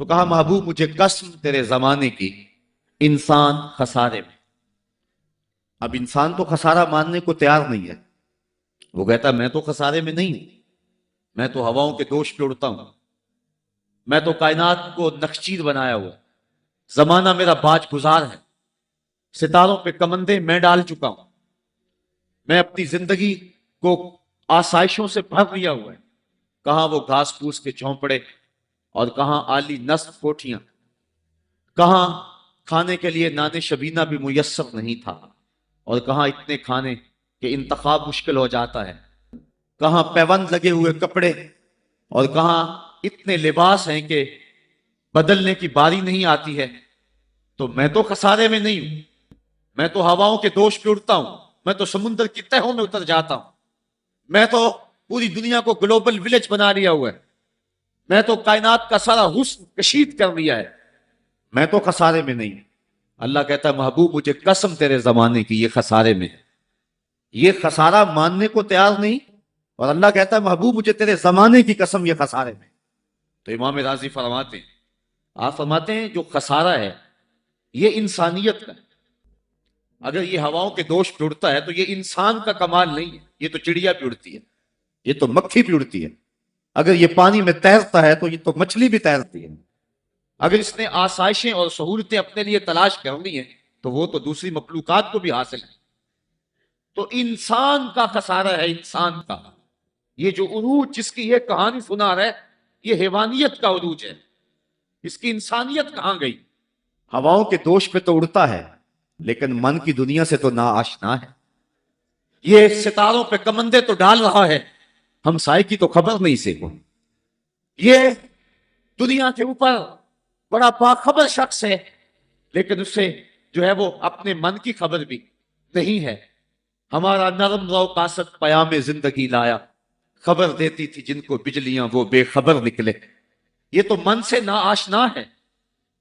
کہا محبوب مجھے قسم تیرے زمانے کی، انسان خسارے میں۔ اب انسان تو خسارہ ماننے کو تیار نہیں ہے۔ وہ کہتا میں تو خسارے میں نہیں ہوں، میں تو ہواؤں کے دوش پہ اڑتا ہوں، میں تو کائنات کو نخچیر بنایا ہوا، زمانہ میرا باج گزار ہے، ستاروں پہ کمندے میں ڈال چکا ہوں، میں اپنی زندگی کو آسائشوں سے بھر لیا ہوا ہے۔ کہاں وہ گھاس پھوس کے جھونپڑے اور کہاں عالی نصب کوٹھیاں، کہاں کھانے کے لیے نان شبینہ بھی میسر نہیں تھا، اور کہاں اتنے کھانے کہ انتخاب مشکل ہو جاتا ہے، کہاں پیوند لگے ہوئے کپڑے اور کہاں اتنے لباس ہیں کہ بدلنے کی باری نہیں آتی ہے۔ تو میں تو خسارے میں نہیں ہوں، میں تو ہواؤں کے دوش پہ اڑتا ہوں، میں تو سمندر کی تہوں میں اتر جاتا ہوں، میں تو پوری دنیا کو گلوبل ولیج بنا لیا ہوا ہے، میں تو کائنات کا سارا حسن کشید کر لیا ہے، میں تو خسارے میں نہیں ہوں۔ اللہ کہتا ہے محبوب مجھے قسم تیرے زمانے کی، یہ خسارے میں ہے۔ یہ خسارہ ماننے کو تیار نہیں، اور اللہ کہتا ہے محبوب مجھے تیرے زمانے کی قسم یہ خسارے میں۔ تو امام راضی فرماتے ہیں، آپ فرماتے ہیں جو خسارہ ہے یہ انسانیت کا ہے۔ اگر یہ ہواؤں کے دوش پہ اڑتا ہے تو یہ انسان کا کمال نہیں ہے، یہ تو چڑیا بھی اڑتی ہے، یہ تو مکھی بھی اڑتی ہے، اگر یہ پانی میں تیرتا ہے تو یہ تو مچھلی بھی تیرتی ہے، اگر اس نے آسائشیں اور سہولتیں اپنے لیے تلاش کر لی ہیں تو وہ تو دوسری مخلوقات کو بھی حاصل ہے۔ تو انسان کا خسارہ ہے، انسان کا۔ یہ جو عروج جس کی یہ کہانی سنا رہا ہے یہ حیوانیت کا عروج ہے، اس کی انسانیت کہاں گئی؟ ہواؤں کے دوش پہ تو اڑتا ہے لیکن من کی دنیا سے تو ناآشنا ہے۔ یہ ستاروں پہ کمندے تو ڈال رہا ہے، ہمسائے کی تو خبر نہیں سے کو۔ یہ دنیا کے اوپر بڑا باخبر شخص ہے لیکن اس سے جو ہے وہ اپنے من کی خبر بھی نہیں ہے۔ ہمارا نرم رو قاصد پیام زندگی لایا، خبر دیتی تھی جن کو بجلیاں وہ بے خبر نکلے۔ یہ تو من سے ناآشنا ہے،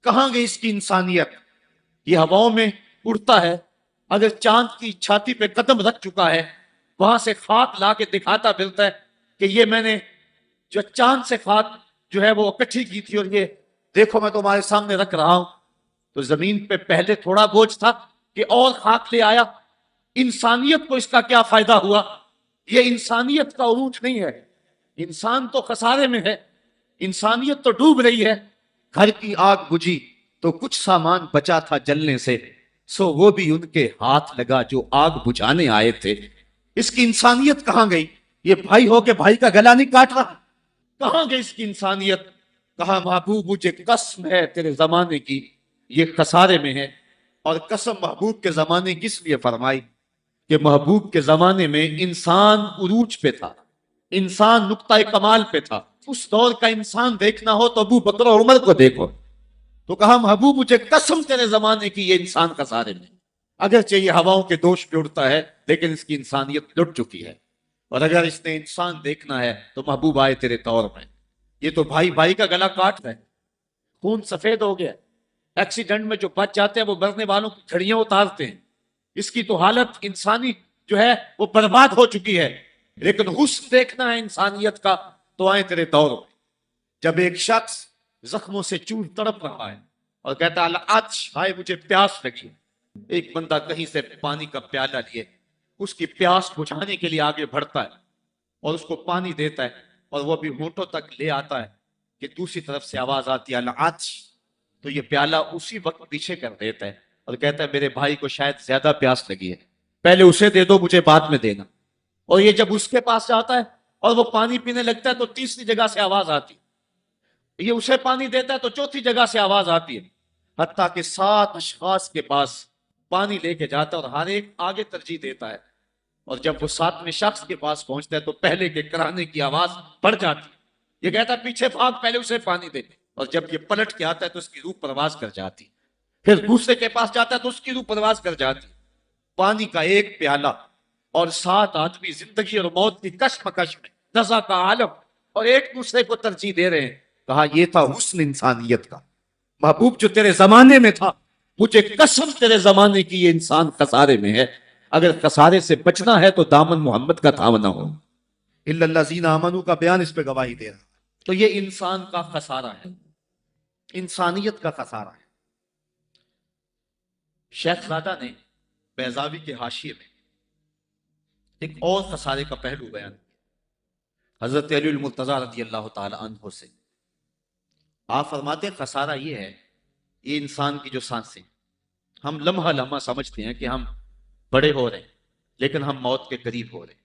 کہاں گئی اس کی انسانیت؟ یہ ہواؤں میں اڑتا ہے، اگر چاند کی چھاتی پہ قدم رکھ چکا ہے وہاں سے خاک لا کے دکھاتا پھرتا ہے کہ یہ میں نے جو چاند سے خاک جو ہے وہ اکٹھی کی تھی اور یہ دیکھو میں تمہارے سامنے رکھ رہا ہوں۔ تو زمین پہ پہلے تھوڑا بوجھ تھا کہ اور خاک لے آیا، انسانیت کو اس کا کیا فائدہ ہوا؟ یہ انسانیت کا عروج نہیں ہے، انسان تو خسارے میں ہے، انسانیت تو ڈوب رہی ہے۔ گھر کی آگ بجھی تو کچھ سامان بچا تھا جلنے سے، سو وہ بھی ان کے ہاتھ لگا جو آگ بجھانے آئے تھے۔ اس کی انسانیت کہاں گئی؟ یہ بھائی ہو کے بھائی کا گلا نہیں کاٹ رہا، کہاں گئی اس کی انسانیت؟ کہا محبوب مجھے قسم ہے تیرے زمانے کی، یہ خسارے میں ہے۔ اور قسم محبوب کے زمانے کی اس لیے فرمائی کہ محبوب کے زمانے میں انسان عروج پہ تھا، انسان نقطۂ کمال پہ تھا۔ اس دور کا انسان دیکھنا ہو تو ابو بکر و عمر کو دیکھو۔ تو کہا محبوب مجھے قسم تیرے زمانے کی، یہ انسان خسارے میں، اگرچہ یہ ہواؤں کے دوش پہ اڑتا ہے لیکن اس کی انسانیت لٹ چکی ہے۔ اور اگر اس نے انسان دیکھنا ہے تو محبوب آئے تیرے طور میں۔ یہ تو بھائی بھائی کا گلا کاٹ رہے، خون سفید ہو گیا، ایکسیڈنٹ میں جو بچ جاتے ہیں وہ مرنے والوں کی گھڑیاں اتارتے ہیں، اس کی تو حالت انسانی جو ہے وہ برباد ہو چکی ہے۔ لیکن حسن دیکھنا ہے انسانیت کا تو آئے تیرے دور میں۔ جب ایک شخص زخموں سے چور تڑپ رہا ہے اور کہتا ہے العطش، ہائے مجھے پیاس لگی، ایک بندہ کہیں سے پانی کا پیالہ لیے اس کی پیاس بجھانے کے لیے آگے بڑھتا ہے اور اس کو پانی دیتا ہے اور وہ بھی ہونٹوں تک لے آتا ہے کہ دوسری طرف سے آواز آتی ہے العطش، تو یہ پیالہ اسی وقت پیچھے کر دیتا ہے اور کہتا ہے میرے بھائی کو شاید زیادہ پیاس لگی ہے، پہلے اسے دے دو مجھے بعد میں دینا۔ اور یہ جب اس کے پاس جاتا ہے اور وہ پانی پینے لگتا ہے تو تیسری جگہ سے آواز آتی ہے، یہ اسے پانی دیتا ہے تو چوتھی جگہ سے آواز آتی ہے، حتیٰ کہ 7 اشخاص کے پاس پانی لے کے جاتا ہے اور ہر ایک آگے ترجیح دیتا ہے۔ اور جب وہ 7ویں شخص کے پاس پہنچتا ہے تو پہلے کے کرانے کی آواز بڑھ جاتی ہے، یہ کہتا ہے پیچھے بھاگ، پہلے اسے پانی دے۔ اور جب یہ پلٹ کے آتا ہے تو اس کی روح پرواز کر جاتی، پھر دوسرے کے پاس جاتا ہے تو اس کی روح پرواز کر جاتی۔ پانی کا ایک پیالہ اور 7 آدمی زندگی اور موت کی کشمکش میں، نزا کا عالم، اور ایک دوسرے کو ترجیح دے رہے ہیں۔ کہا یہ تھا حسن انسانیت کا۔ محبوب جو تیرے زمانے میں تھا، مجھے قسم تیرے زمانے کی یہ انسان خسارے میں ہے، اگر خسارے سے بچنا ہے تو دامن محمد کا تھامنا ہو۔ الا الذین آمنوا کا بیان اس پہ گواہی دے رہا ہے۔ تو یہ انسان کا خسارہ ہے۔ انسانیت کا خسارہ ہے۔ شیخ زادہ نے بیضاوی کے حاشیے میں ایک اور خسارے کا پہلو بیان کیا حضرت علی المرتضیٰ رضی اللہ تعالی عنہ سے۔ آپ فرماتے ہیں خسارہ یہ ہے، یہ انسان کی جو سانسیں، ہم لمحہ لمحہ سمجھتے ہیں کہ ہم بڑے ہو رہے ہیں لیکن ہم موت کے قریب ہو رہے ہیں،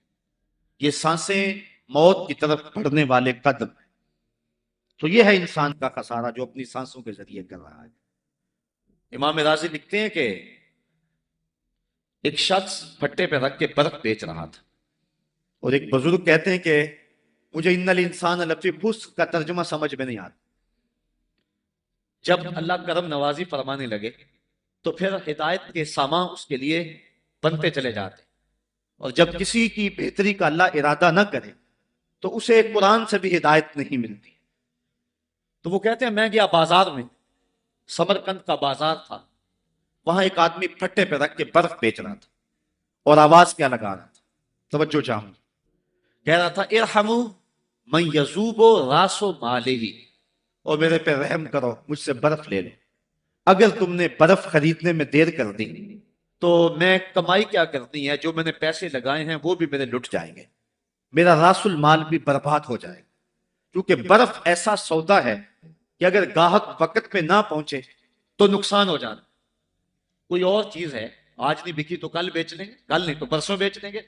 یہ سانسیں موت کی طرف بڑھنے والے قدم ہیں۔ تو یہ ہے انسان کا خسارہ جو اپنی سانسوں کے ذریعے کر رہا ہے۔ امام راضی لکھتے ہیں کہ ایک شخص پھٹے پہ رکھ کے برف بیچ رہا تھا، اور ایک بزرگ کہتے ہیں کہ مجھے ان الانسان لفی خسر کا ترجمہ سمجھ میں نہیں آتا۔ جب اللہ کرم نوازی فرمانے لگے تو پھر ہدایت کے سامان اس کے لیے بنتے چلے جاتے، اور جب کسی کی بہتری کا اللہ ارادہ نہ کرے تو اسے قرآن سے بھی ہدایت نہیں ملتی۔ تو وہ کہتے ہیں میں گیا بازار میں، سمرقند کا بازار تھا، وہاں ایک آدمی پھٹے پہ رکھ کے برف بیچ رہا تھا، اور آواز کیا لگا رہا تھا، توجہ چاہوں، کہہ رہا تھا ارحموا من یذوب راس مالہ، اور میرے پہ رحم کرو، مجھ سے برف لے لو، اگر تم نے برف خریدنے میں دیر کر دی تو میں کمائی کیا کرنی ہے، جو میں نے پیسے لگائے ہیں وہ بھی میرے لٹ جائیں گے، میرا راس المال بھی برباد ہو جائے گا، کیونکہ برف ایسا سودا ہے کہ اگر گاہک وقت پہ نہ پہنچے تو نقصان ہو جاتا۔ کوئی اور چیز ہے آج نہیں بکی تو کل بیچ لیں گے، کل نہیں تو پرسوں بیچ لیں گے،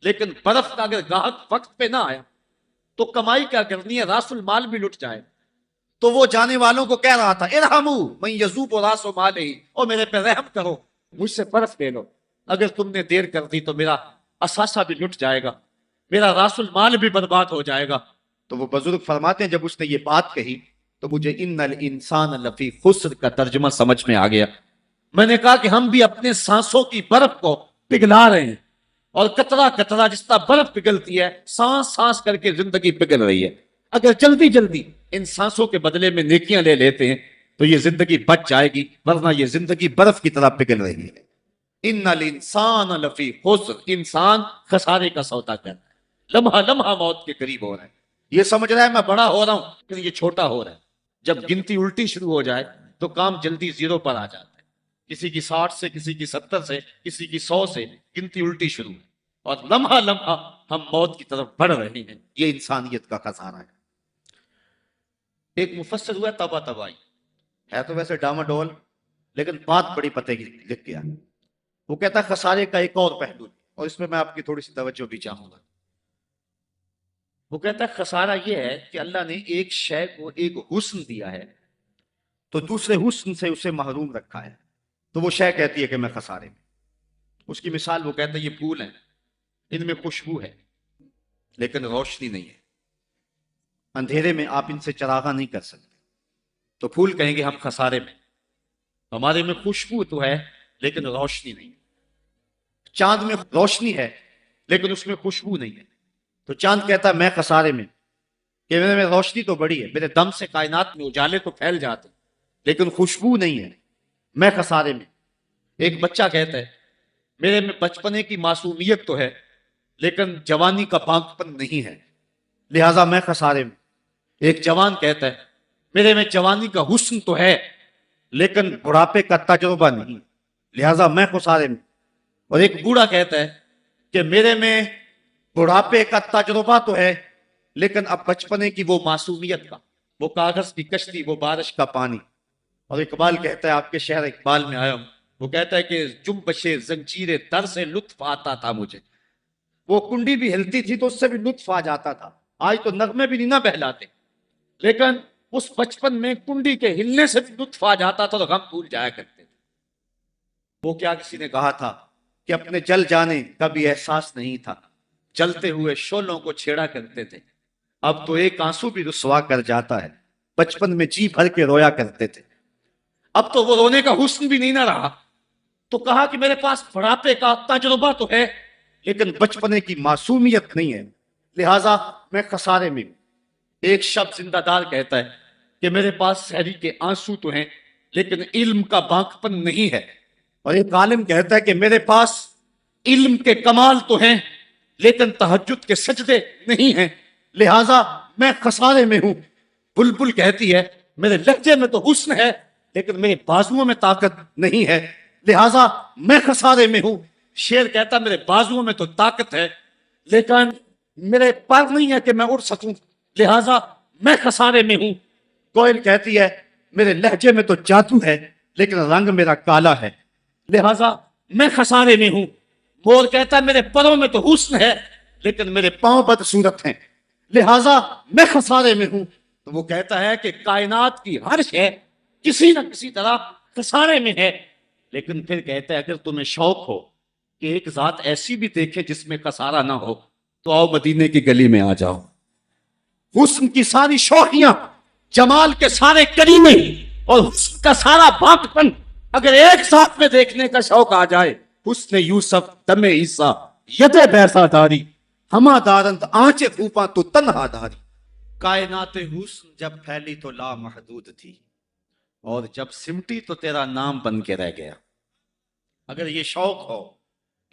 لیکن برف کا اگر گاہک وقت پہ نہ آیا تو کمائی کیا کرنی ہے، راس المال بھی لٹ جائے۔ تو وہ جانے والوں کو کہہ رہا تھا ارحموا من یذوب راس مالہ، اور میرے پہ رحم کرو، مجھ سے برف لے لو، اگر تم نے دیر کر دی تو میرا اثاثہ بھی لٹ جائے گا، میرا راس المال بھی برباد ہو جائے گا۔ تو وہ بزرگ فرماتے ہیں جب اس نے یہ بات کہی تو مجھے ان الانسان لفی خسر کا ترجمہ سمجھ میں آ گیا۔ میں نے کہا کہ ہم بھی اپنے سانسوں کی برف کو پگھلا رہے ہیں، اور قطرہ قطرہ جس طرح برف پگھلتی ہے، سانس سانس کر کے زندگی پگھل رہی ہے۔ اگر جلدی جلدی ان سانسوں کے بدلے میں نیکیاں لے لیتے ہیں تو یہ زندگی بچ جائے گی، ورنہ یہ زندگی برف کی طرح پگھل رہی ہے۔ ان الانسان لفی خسر، انسان خسارے کا سودا کر رہا ہے، لمحہ لمحہ موت کے قریب ہو رہا ہے، یہ سمجھ رہا ہے میں بڑا ہو رہا ہوں لیکن یہ چھوٹا ہو رہا ہے۔ جب گنتی الٹی شروع ہو جائے تو کام جلدی زیرو پر آ جاتا ہے، کسی کی 60 سے، کسی کی 70 سے، کسی کی 100 سے گنتی الٹی شروع ہے، اور لمحہ لمحہ ہم موت کی طرف بڑھ رہے ہیں۔ یہ انسانیت کا خسارہ ہے۔ ایک مفسر ہوا تبا تبائی، ہے تو ویسے ڈاماڈول لیکن بات بڑی پتے کی لکھ گیا۔ وہ کہتا ہے خسارے کا ایک اور پہلو، اور اس میں میں آپ کی تھوڑی سی توجہ بھی چاہوں گا۔ وہ کہتا ہے خسارہ یہ ہے کہ اللہ نے ایک شے کو ایک حسن دیا ہے تو دوسرے حسن سے اسے محروم رکھا ہے، تو وہ شے کہتی ہے کہ میں خسارے میں۔ اس کی مثال وہ کہتا ہے یہ پھول ہیں، ان میں خوشبو ہے لیکن روشنی نہیں ہے، اندھیرے میں آپ ان سے چراغاں نہیں کر سکتے، تو پھول کہیں گے ہم خسارے میں، ہمارے میں خوشبو تو ہے لیکن روشنی نہیں۔ چاند میں روشنی ہے لیکن اس میں خوشبو نہیں ہے، تو چاند کہتا ہے میں خسارے میں، کہ میرے میں روشنی تو بڑی ہے، میرے دم سے کائنات میں اجالے تو پھیل جاتے لیکن خوشبو نہیں ہے، میں خسارے میں۔ ایک بچہ کہتا ہے میرے میں بچپنے کی معصومیت تو ہے لیکن جوانی کا پانک پن نہیں ہے، لہٰذا میں خسارے میں۔ ایک جوان کہتا ہے میرے میں جوانی کا حسن تو ہے لیکن بڑھاپے کا تجربہ نہیں، لہٰذا میں خسارے میں۔ اور ایک بوڑھا کہتا ہے کہ میرے میں بڑھاپے کا تجربہ تو ہے لیکن اب بچپنے کی وہ معصومیت کا، وہ کاغذ کی کشتی، وہ بارش کا پانی۔ اور اقبال کہتا ہے، آپ کے شہر اقبال میں آیا ہوں، وہ کہتا ہے کہ جنبش زنجیر در سے لطف آتا تھا مجھے، وہ کنڈی بھی ہلتی تھی تو اس سے بھی لطف آ جاتا تھا، آج تو نغمے بھی نہیں نہ بہلاتے، لیکن اس بچپن میں کنڈی کے ہلنے سے بھی لطف آ جاتا تھا تو غم بھول جایا کرتے تھے۔ وہ کیا کسی نے کہا تھا کہ اپنے جل جانے کا بھی احساس نہیں تھا، جلتے ہوئے شعلوں کو چھیڑا کرتے تھے، اب تو ایک آنسو بھی رسوا کر جاتا ہے، بچپن میں جی بھر کے رویا کرتے تھے، اب تو وہ رونے کا حسن بھی نہیں نہ رہا۔ تو کہا کہ میرے پاس بڑھاپے کا تجربہ تو ہے لیکن بچپنے کی معصومیت نہیں ہے، لہٰذا میں خسارے میں ہوں۔ ایک شب زندہ دار کہتا ہے کہ میرے پاس سحری کے آنسو تو ہیں لیکن علم کا بانکپن نہیں ہے، اور ایک عالم کہتا ہے کہ میرے پاس علم کے کمال تو ہیں لیکن تہجد کے سجدے نہیں ہیں، لہٰذا میں خسارے میں ہوں۔ بلبل کہتی ہے میرے لہجے میں تو حسن ہے لیکن میرے بازوؤں میں طاقت نہیں ہے، لہذا میں خسارے میں ہوں۔ شیر کہتا میرے بازوؤں میں تو طاقت ہے لیکن میرے پر نہیں ہے کہ میں اڑ سکوں، لہذا میں خسارے میں ہوں۔ کوئل کہتی ہے میرے لہجے میں تو جادو ہے لیکن رنگ میرا کالا ہے، لہذا میں خسارے میں ہوں۔ مور کہتا ہے میرے پروں میں تو حسن ہے لیکن میرے پاؤں بدصورت ہیں، لہذا میں خسارے میں ہوں۔ تو وہ کہتا ہے کہ کائنات کی ہر شے کسی نہ کسی طرح خسارے میں ہے، لیکن پھر کہتا ہے اگر تمہیں شوق ہو کہ ایک ذات ایسی بھی دیکھے جس میں خسارہ نہ ہو تو آؤ مدینے کی گلی میں آ جاؤ۔ حسن کی ساری شوخیاں، جمال کے سارے کریمے اور حسن کا سارا باپ پن اگر ایک ساتھ میں دیکھنے کا شوق آ جائے، حسن یوسف دم عیسیٰ ید بیسا داری ہما دارند آنچے خوپاں تو تنہا داری۔ کائنات حسن جب پھیلی تو لامحدود تھی اور جب سمٹی تو تیرا نام بن کے رہ گیا۔ اگر یہ شوق ہو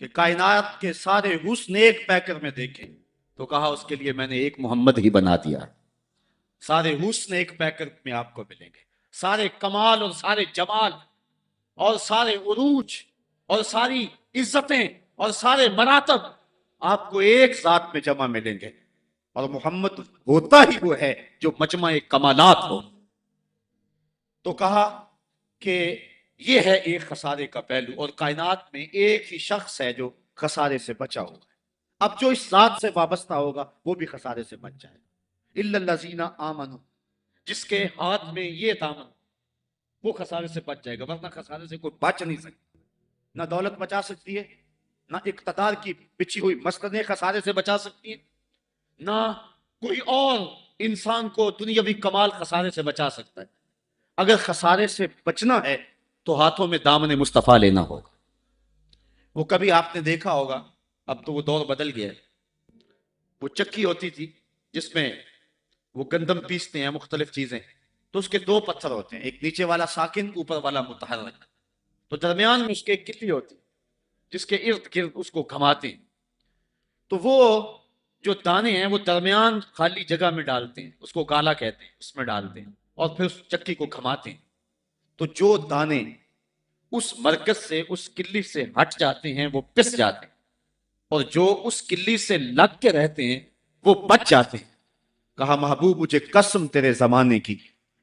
کہ کائنات کے سارے حسن ایک پیکر میں دیکھیں تو کہا اس کے لیے میں نے ایک محمد ہی بنا دیا۔ سارے حسن ایک پیکر میں آپ کو ملیں گے، سارے کمال اور سارے جمال اور سارے عروج اور ساری عزتیں اور سارے مراتب آپ کو ایک ذات میں جمع ملیں گے، اور محمد ہوتا ہی وہ ہے جو مجمع کمالات ہو۔ تو کہا کہ یہ ہے ایک خسارے کا پہلو، اور کائنات میں ایک ہی شخص ہے جو خسارے سے بچا ہوگا۔ اب جو اس ذات سے وابستہ ہوگا وہ بھی خسارے سے بچ جائے گا۔ الا الذین آمنوا، جس کے ہاتھ میں یہ دامن وہ خسارے سے بچ جائے گا، ورنہ خسارے سے کوئی بچ نہیں سکتا۔ نہ دولت بچا سکتی ہے، نہ اقتدار کی بچھی ہوئی مسندیں خسارے سے بچا سکتی ہیں، نہ کوئی اور انسان کو دنیاوی کمال خسارے سے بچا سکتا ہے۔ اگر خسارے سے بچنا ہے تو ہاتھوں میں دامن مصطفیٰ لینا ہوگا۔ وہ کبھی آپ نے دیکھا ہوگا، اب تو وہ دور بدل گیا ہے، وہ چکی ہوتی تھی جس میں وہ گندم پیستے ہیں، مختلف چیزیں، تو اس کے دو پتھر ہوتے ہیں، ایک نیچے والا ساکن، اوپر والا متحرک، تو درمیان میں اس کے ایک کلی ہوتی جس کے ارد گرد اس کو گھماتے ہیں، تو وہ جو دانے ہیں وہ درمیان خالی جگہ میں ڈالتے ہیں، اس کو گالا کہتے ہیں، اس میں ڈالتے ہیں اور پھر اس چکی کو گھماتے ہیں، تو جو دانے اس مرکز سے، اس کلی سے ہٹ جاتے ہیں وہ پس جاتے ہیں، اور جو اس کلی سے لگ کے رہتے ہیں وہ بچ جاتے ہیں۔ کہا محبوب مجھے قسم تیرے زمانے کی،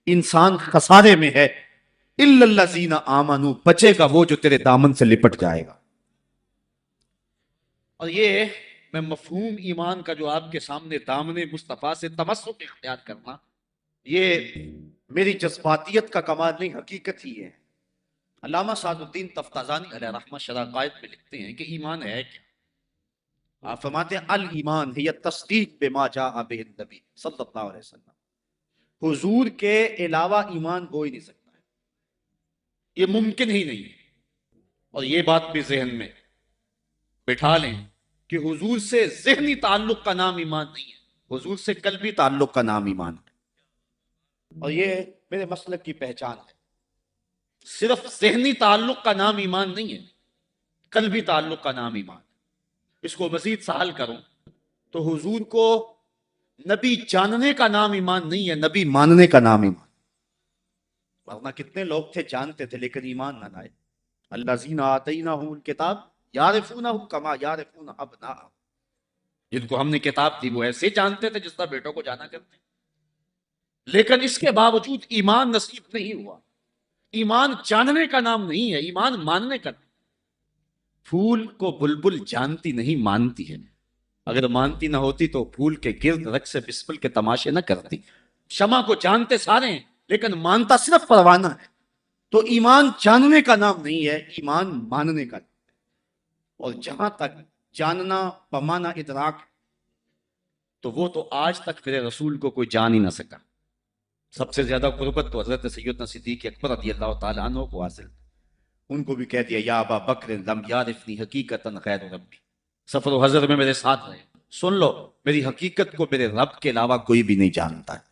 انسان خسارے میں ہے، الا الذین آمنوا، بچے گا وہ جو تیرے دامن سے لپٹ جائے گا۔ اور یہ میں مفہوم ایمان کا جو آپ کے سامنے دامن مصطفیٰ سے تمسک اختیار کرنا، یہ میری جذباتیت کا کمال نہیں، حقیقت ہی ہے۔ علامہ سعد الدین تفتازانی علیہ رحمہ شرح قائد میں لکھتے ہیں کہ ایمان ہے کیا؟ آپ فرماتے ہیں الایمان ہی تصدیق بما جاء بہ النبی صلی اللہ علیہ وسلم، حضور کے علاوہ ایمان ہو ہی نہیں سکتا ہے، یہ ممکن ہی نہیں ہے۔ اور یہ بات بھی ذہن میں بٹھا لیں کہ حضور سے ذہنی تعلق کا نام ایمان نہیں ہے، حضور سے قلبی تعلق کا نام ایمان ہے، اور یہ میرے مسلک کی پہچان ہے۔ صرف ذہنی تعلق کا نام ایمان نہیں ہے، قلبی تعلق کا نام ایمان ہے۔ اس کو مزید سہل کروں تو حضور کو نبی جاننے کا نام ایمان نہیں ہے، نبی ماننے کا نام ایمان۔ ورنہ کتنے لوگ تھے جانتے تھے لیکن ایمان نہ لائے۔ الذین آتیناہم الکتاب یعرفونہ کما یعرفون ابناءہم، جن کو ہم نے کتاب دی وہ ایسے جانتے تھے جس طرح بیٹوں کو جانا کرتے، لیکن اس کے باوجود ایمان نصیب نہیں ہوا۔ ایمان جاننے کا نام نہیں ہے، ایمان ماننے کا نام۔ پھول کو بلبل جانتی نہیں، مانتی ہے۔ اگر مانتی نہ ہوتی تو پھول کے گرد رقص بسمل کے تماشے نہ کرتی۔ شمع کو جانتے سارے ہیں لیکن مانتا صرف پروانہ ہے۔ تو ایمان جاننے کا نام نہیں ہے، ایمان ماننے کا نام ہے۔ اور جہاں تک جاننا بمعنی ادراک تو وہ تو آج تک میرے رسول کو کوئی جان ہی نہ سکا۔ سب سے زیادہ قربت تو حضرت سیدنا صدیق اکبر رضی اللہ تعالیٰ عنہ کو حاصل، ان کو بھی کہہ دیا یا ابا بکر لم یعرفنی حقیقتا غیر ربی، سفر و حضر میں میرے ساتھ رہے، سن لو میری حقیقت کو میرے رب کے علاوہ کوئی بھی نہیں جانتا ہے۔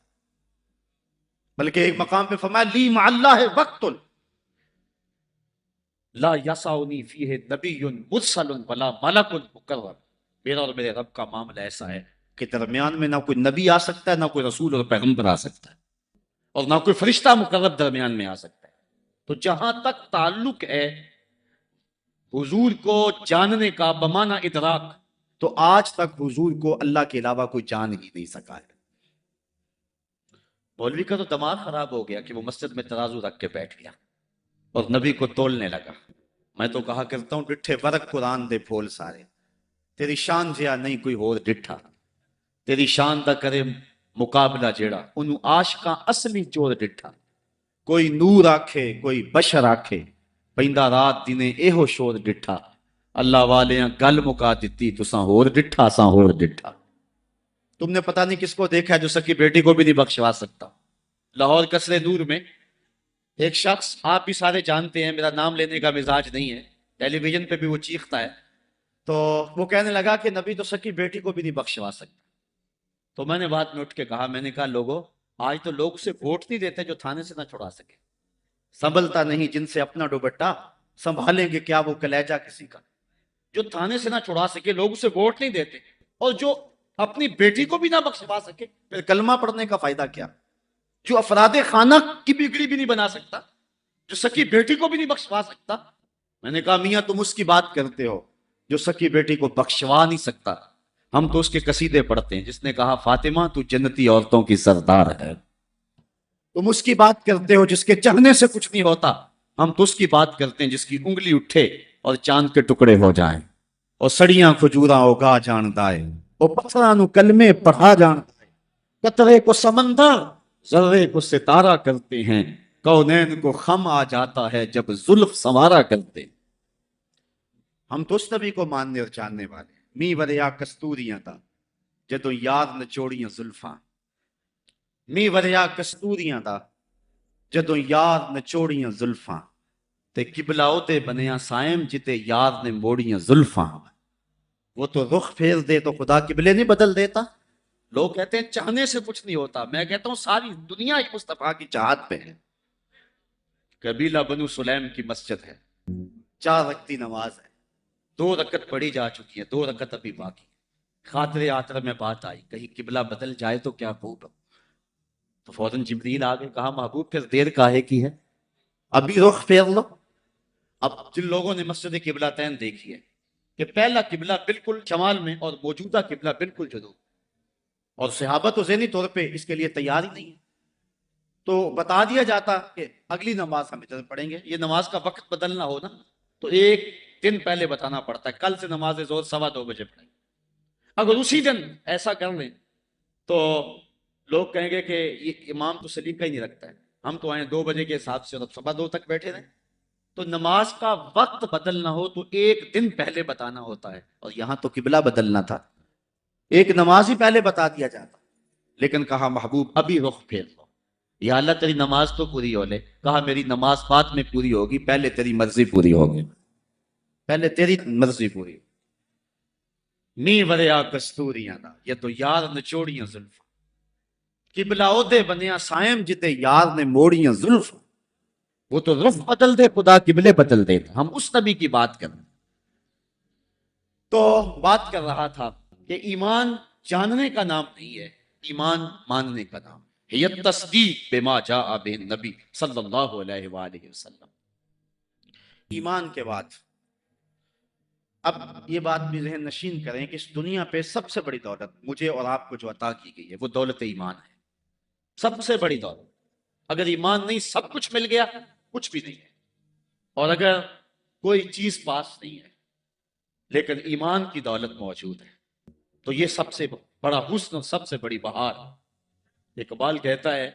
بلکہ ایک مقام پہ فرمایا لی مع اللہ وقت لا یسعنی فیہ نبی مرسل ولا ملک مقرب، میرا اور میرے رب کا معاملہ ایسا ہے کہ درمیان میں نہ کوئی نبی آ سکتا ہے، نہ کوئی رسول اور پیغمبر آ سکتا ہے، اور نہ کوئی فرشتہ مقرب درمیان میں آ سکتا ہے۔ تو جہاں تک تعلق ہے حضور کو جاننے کا بمعنی ادراک، تو آج تک حضور کو اللہ کے علاوہ کوئی جان ہی نہیں سکا ہے۔ مولوی کا تو دماغ خراب ہو گیا کہ وہ مسجد میں ترازو رکھ کے بیٹھ گیا اور نبی کو تولنے لگا۔ میں تو کہا کرتا ہوں ڈٹھے ورق قرآن دے پھول سارے، تیری شان جیا نہیں کوئی ہور ڈٹھا، تیری شان دا کرے مقابلہ جیڑا انہوں عاشقاں اصلی چور ڈٹھا۔ کوئی نور آکھے کوئی بشر آکھے، پیندہ رات دینے ایہو شور ڈٹھا، اللہ والیاں گل مکا دیتی تساں ہور ڈٹھا ساں ہور ڈٹھا۔ تم نے پتہ نہیں کس کو دیکھا ہے جو سکی بیٹی کو بھی نہیں بخشوا سکتا۔ لاہور قصر نور میں ایک شخص، آپ بھی سارے جانتے ہیں، میرا نام لینے کا مزاج نہیں ہے، ٹیلی ویژن پہ بھی وہ چیختا ہے، تو وہ کہنے لگا کہ نبی تو سکی بیٹی کو بھی نہیں بخشوا سکتا۔ تو میں نے بعد میں اٹھ کے کہا، میں نے کہا لوگوں، آج تو لوگ اسے ووٹ نہیں دیتے جو تھانے سے نہ چھڑا سکے، سنبھلتا نہیں جن سے اپنا دوپٹہ، سنبھالیں گے کیا وہ کلیجہ کسی کا۔ جو تھانے سے نہ چھڑا سکے لوگ اسے ووٹ نہیں دیتے، اور جو اپنی بیٹی کو بھی نہ بخشوا سکے پھر کلمہ پڑھنے کا فائدہ کیا؟ جو افراد خانہ کی بگڑی بھی نہیں بنا سکتا، جو سکی بیٹی کو بھی نہیں بخشوا سکتا۔ میں نے کہا میاں تم اس کی بات کرتے ہو جو سکی بیٹی کو بخشوا نہیں سکتا، ہم تو اس کے قصیدے پڑھتے ہیں جس نے کہا فاطمہ تو جنتی عورتوں کی سردار ہے۔ تم اس کی بات کرتے ہو جس کے چڑھنے سے کچھ نہیں ہوتا، ہم تو اس کی بات کرتے ہیں جس کی انگلی اٹھے اور چاند کے ٹکڑے ہو جائیں، اور سڑیاں کھجوراں اگا جاندہ ہے، اور پتھراں نو کلمے پڑھا جاندہ ہے، قطرے کو سمندر ذرے کو ستارہ کرتے ہیں، کونین کو خم آ جاتا ہے جب زلف سنوارا کرتے ہیں۔ ہم تو اس نبی کو ماننے اور جاننے والے ہیں۔ می وریا کستوریاں دا جدوں یار نچوڑیاں زلفاں، می وریا کستوریاں دا جدوں یار نچوڑیاں زلفاں، تے قبلہ تے بنیا سائم جتے یار نے موڑیاں زلفاں۔ وہ تو رخ پھیر دے تو خدا قبلے نہیں بدل دیتا۔ لوگ کہتے ہیں چاہنے سے کچھ نہیں ہوتا، میں کہتا ہوں ساری دنیا ہی مصطفیٰ کی چاہت پہ ہے۔ قبیلہ بنو سلیم کی مسجد ہے، 4 رکعتی نماز ہے، 2 رکعت پڑھی جا چکی ہے، 2 رکعت ابھی باقی ہے۔ خاطر آطر میں بات آئی کہیں قبلہ بدل جائے تو کیا خوب ہو، تو فوراً جبریل آگے کہا محبوب پھر دیر کاہے کی ہے، ابھی رخ پھیر لو۔ اب جن لوگوں نے مسجد قبلہ تین دیکھی ہے کہ پہلا قبلہ بالکل شمال میں اور موجودہ قبلہ بالکل جنوب، اور صحابہ تو ذہنی طور پہ اس کے لیے تیار ہی نہیں ہے، تو بتا دیا جاتا کہ اگلی نماز ہم ادھر پڑھیں گے۔ یہ نماز کا وقت بدلنا ہو نا تو 1 دن پہلے بتانا پڑتا ہے، کل سے نماز ظہر 2:15 بجے پڑھیں گے۔ اگر اسی دن ایسا کر لیں تو لوگ کہیں گے کہ یہ امام تو سلیقہ ہی نہیں رکھتا ہے، ہم تو آئے 2 بجے کے حساب سے اور 2:15 تک بیٹھے رہیں۔ تو نماز کا وقت بدلنا ہو تو 1 دن پہلے بتانا ہوتا ہے، اور یہاں تو قبلہ بدلنا تھا، ایک نماز ہی پہلے بتا دیا جاتا، لیکن کہا محبوب ابھی رخ پھیر لو۔ یا اللہ تیری نماز تو پوری ہو لے، کہا میری نماز بعد میں پوری ہوگی، پہلے تیری مرضی پوری ہوگی، پہلے تیری مرضی پوری ہوگی۔ نی وریا کستوریاں دا یہ تو یار نچوڑیاں زلفاں، قبلہ عہدے بنیا سائم جتے یار نے موڑیاں زلفاں۔ وہ تو رخ بدل دے خدا قبلے بدل دے، ہم اس نبی کی بات کر رہے ہیں۔ تو بات کر رہا تھا کہ ایمان جاننے کا نام نہیں ہے، ایمان ماننے کا نام ہے، یہ تصدیق بما جاء بہ النبی صلی اللہ علیہ وآلہ وسلم۔ ایمان کے بعد اب یہ بات بھی ذہن نشین کریں کہ اس دنیا پہ سب سے بڑی دولت مجھے اور آپ کو جو عطا کی گئی ہے وہ دولت ایمان ہے، سب سے بڑی دولت۔ اگر ایمان نہیں سب کچھ مل گیا کچھ بھی نہیں ہے، اور اگر کوئی چیز پاس نہیں ہے لیکن ایمان کی دولت موجود ہے تو یہ سب سے بڑا حسن اور سب سے بڑی بہار۔ اقبال کہتا ہے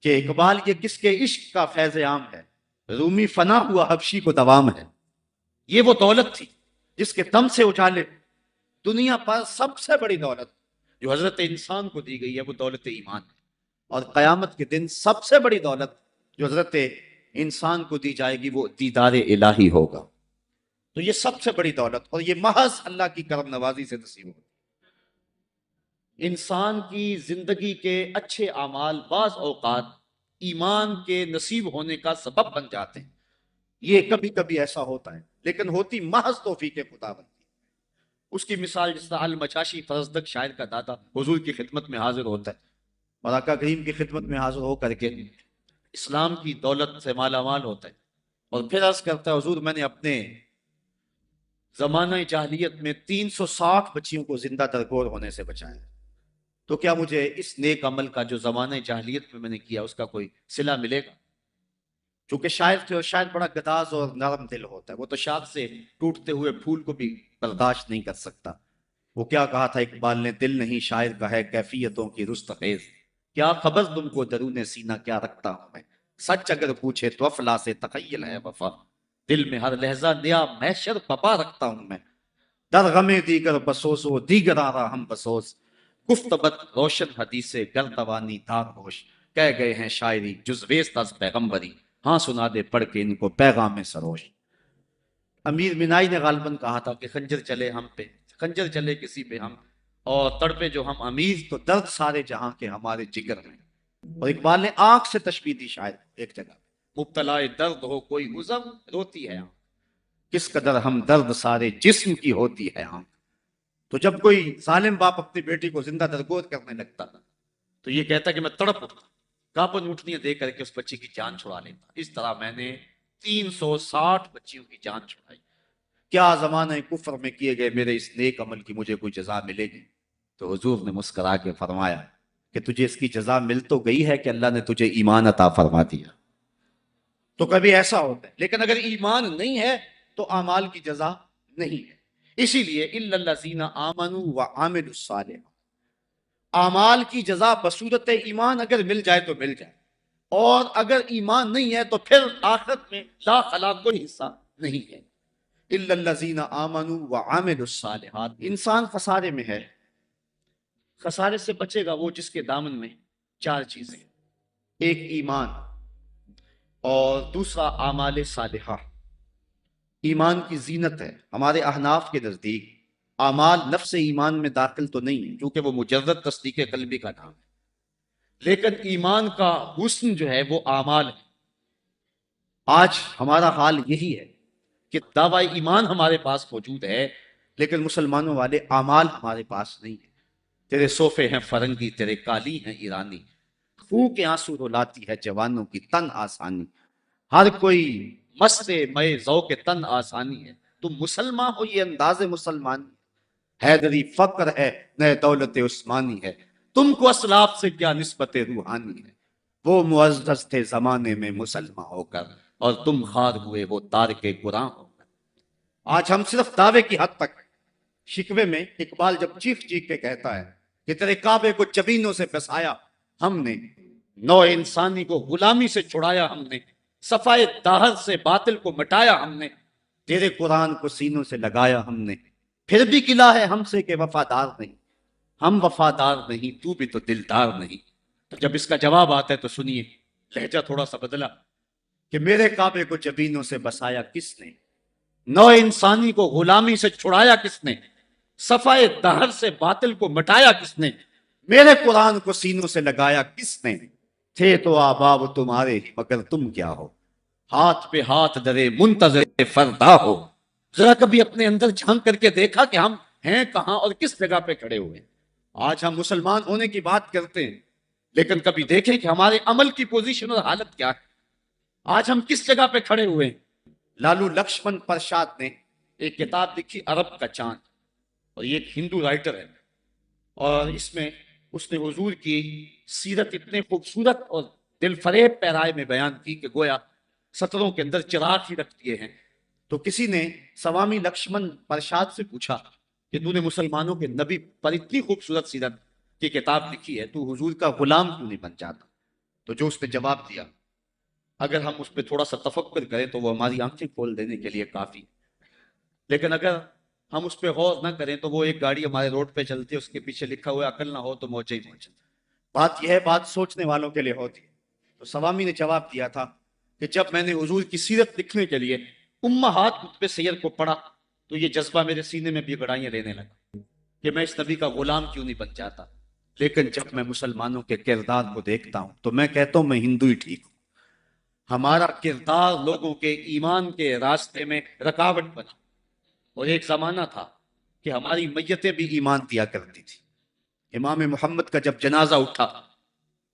کہ اقبال یہ کس کے عشق کا فیض عام ہے، رومی فنا ہوا حبشی کو دوام ہے۔ یہ وہ دولت تھی جس کے دم سے اجالے دنیا پر سب سے بڑی دولت جو حضرت انسان کو دی گئی ہے وہ دولت ایمان ہے، اور قیامت کے دن سب سے بڑی دولت جو حضرت انسان کو دی جائے گی وہ دیدار الہی ہوگا۔ تو یہ سب سے بڑی دولت، اور یہ محض اللہ کی کرم نوازی سے نصیب ہوگی۔ انسان کی زندگی کے اچھے اعمال بعض اوقات ایمان کے نصیب ہونے کا سبب بن جاتے ہیں، یہ کبھی کبھی ایسا ہوتا ہے، لیکن ہوتی محض توفیق خدا بنتی ہے۔ اس کی مثال جس طرح المجاشی فرزدق شاعر کا دادا حضور کی خدمت میں حاضر ہوتا ہے اور آقا کریم کی خدمت میں حاضر ہو کر کے اسلام کی دولت سے مالا مال ہوتا ہے، اور پھر عرض کرتا ہے حضور میں نے اپنے زمانہ جاہلیت میں 360 بچیوں کو زندہ درگور ہونے سے بچایا، تو کیا مجھے اس نیک عمل کا جو زمانہ جاہلیت میں نے کیا اس کا کوئی صلہ ملے گا؟ چونکہ شاعر تھے اور شاعر بڑا گداز اور نرم دل ہوتا ہے، وہ تو شاخ سے ٹوٹتے ہوئے پھول کو بھی برداشت نہیں کر سکتا۔ وہ کیا کہا تھا اقبال نے، دل نہیں شاعر کا ہے کیفیتوں کی رست خیز، کیا خبر تم کو درون سینہ کیا رکھتا ہوں میں، سچ اگر پوچھے تو افلا سے تخیل ہے وفا، دل میں ہر لہجہ نیا محشر پپا رکھتا ہوں میں، در غم دیگر بسوس و دیگر آرا ہم بسوس، گفتبت روشن حدیث گردوانی دار ہوش، کہہ گئے ہیں شاعری جزویست از پیغمبری، ہاں سنا دے پڑھ کے ان کو پیغام سروش۔ امیر منائی نے غالباً کہا تھا کہ خنجر چلے ہم پہ، خنجر چلے کسی پہ ہم، اور تڑپے جو ہم امیر تو درد سارے جہاں کے ہمارے جگر میں۔ اور اقبال نے آنکھ سے تشبیہ دی شاید ایک جگہ، مبتلا درد ہو کوئی عذر روتی ہے آنکھ، کس قدر ہم درد سارے جسم کی ہوتی ہے آنکھ۔ تو جب کوئی ظالم باپ اپنی بیٹی کو زندہ درگور کرنے لگتا تھا تو یہ کہتا کہ میں تڑپ اٹھتا، کانپن اٹھنیاں دے کر کے اس بچی کی جان چھڑا لیتا۔ اس طرح میں نے 360 بچیوں کی جان چھڑائی، کیا زمانہ کفر میں کیے گئے میرے اس نیک عمل کی مجھے کوئی جزا ملے گی؟ تو حضور نے مسکرا کے فرمایا کہ تجھے اس کی جزا مل تو گئی ہے کہ اللہ نے تجھے ایمان عطا فرما دیا۔ تو کبھی ایسا ہوتا ہے، لیکن اگر ایمان نہیں ہے تو اعمال کی جزا نہیں ہے۔ اسی لیے الا الذین آمنوا وعملوا الصالحات، اعمال کی جزا بصورت ایمان اگر مل جائے تو مل جائے، اور اگر ایمان نہیں ہے تو پھر آخرت میں لا خلاق کوئی حصہ نہیں ہے۔ الا الذین آمنوا وعملوا الصالحات، انسان خسارے میں ہے۔ خسارے سے بچے گا وہ جس کے دامن میں 4 چیزیں، ایک ایمان، اور دوسرا اعمال صالحہ۔ ایمان کی زینت ہے ہمارے احناف کے نزدیک، اعمال نفس ایمان میں داخل تو نہیں ہے کیونکہ وہ مجرد تصدیق قلبی کا نام ہے، لیکن ایمان کا حسن جو ہے وہ اعمال ہے۔ آج ہمارا حال یہی ہے کہ دعوی ایمان ہمارے پاس موجود ہے لیکن مسلمانوں والے اعمال ہمارے پاس نہیں ہے۔ تیرے صوفے ہیں فرنگی، تیرے کالی ہیں ایرانی، خون کے آنسو رلاتی ہے جوانوں کی تن آسانی، ہر کوئی مست مئے ذوق تن آسانی ہے، تم مسلمان ہو یہ انداز مسلمانی، حیدری فقر ہے نئے دولت عثمانی ہے، تم کو اسلاف سے کیا نسبت روحانی ہے، وہ معزز تھے زمانے میں مسلمان ہو کر اور تم خار ہوئے وہ تارک قرآن ہو کر۔ آج ہم صرف دعوے کی حد تک، شکوے میں اقبال جب چیخ چیخ کے کہتا ہے کہ تیرے کعبے کو جبینوں سے بسایا ہم نے، نو انسانی کو غلامی سے چھڑایا ہم نے، صفائے داہر سے باطل کو مٹایا ہم نے، تیرے قرآن کو سینوں سے لگایا ہم نے، پھر بھی قلعہ ہے ہم سے کہ وفادار نہیں، ہم وفادار نہیں تو بھی تو دلدار نہیں۔ تو جب اس کا جواب آتا ہے تو سنیے، لہجہ تھوڑا سا بدلا، کہ میرے کعبے کو جبینوں سے بسایا کس نے، نو انسانی کو غلامی سے چھڑایا کس نے، صفائے دہر سے باطل کو مٹایا کس نے، میرے قرآن کو سینوں سے لگایا کس نے، تھے تو آباب تمہارے ہی مگر تم کیا ہو، ہاتھ پہ ہاتھ درے منتظر فردا ہو۔ ذرا کبھی اپنے اندر جھانک کر کے دیکھا کہ ہم ہیں کہاں اور کس جگہ پہ کھڑے ہوئے ہیں۔ آج ہم مسلمان ہونے کی بات کرتے ہیں لیکن کبھی دیکھیں کہ ہمارے عمل کی پوزیشن اور حالت کیا ہے، آج ہم کس جگہ پہ کھڑے ہوئے ہیں۔ لالو لکشمن پرساد نے ایک کتاب لکھی عرب کا چاند، اور یہ ایک ہندو رائٹر ہے، اور اس میں اس نے حضور کی سیرت اتنے خوبصورت اور دل فریب پیرائے میں بیان کی کہ گویا سطروں کے اندر چراغ ہی رکھ دیے ہیں۔ تو کسی نے سوامی لکشمن پرساد سے پوچھا کہ تو نے مسلمانوں کے نبی پر اتنی خوبصورت سیرت کی کتاب لکھی ہے، تو حضور کا غلام کیوں نہیں بن جاتا؟ تو جو اس نے جواب دیا، اگر ہم اس پہ تھوڑا سا تفکر کریں تو وہ ہماری آنکھیں کھول دینے کے لیے کافی، لیکن اگر ہم اس پہ غور نہ کریں تو وہ ایک گاڑی ہمارے روڈ پہ چلتی ہے، اس کے پیچھے لکھا ہوا ہے عقل نہ ہو تو موچے ہی موچے۔ بات یہ ہے، بات سوچنے والوں کے لیے ہوتی ہے۔ تو سوامی نے جواب دیا تھا کہ جب میں نے حضور کی سیرت لکھنے کے لیے امہات کتب سیر کو پڑھا تو یہ جذبہ میرے سینے میں بھی گڑائیاں لینے لگا کہ میں اس نبی کا غلام کیوں نہیں بن جاتا، لیکن جب میں مسلمانوں کے کردار کو دیکھتا ہوں تو میں کہتا ہوں میں ہندو ہی ٹھیک ہوں۔ ہمارا کردار لوگوں کے ایمان کے راستے میں رکاوٹ بنا، اور ایک زمانہ تھا کہ ہماری میتیں بھی ایمان دیا کرتی تھی۔ امام محمد کا جب جنازہ اٹھا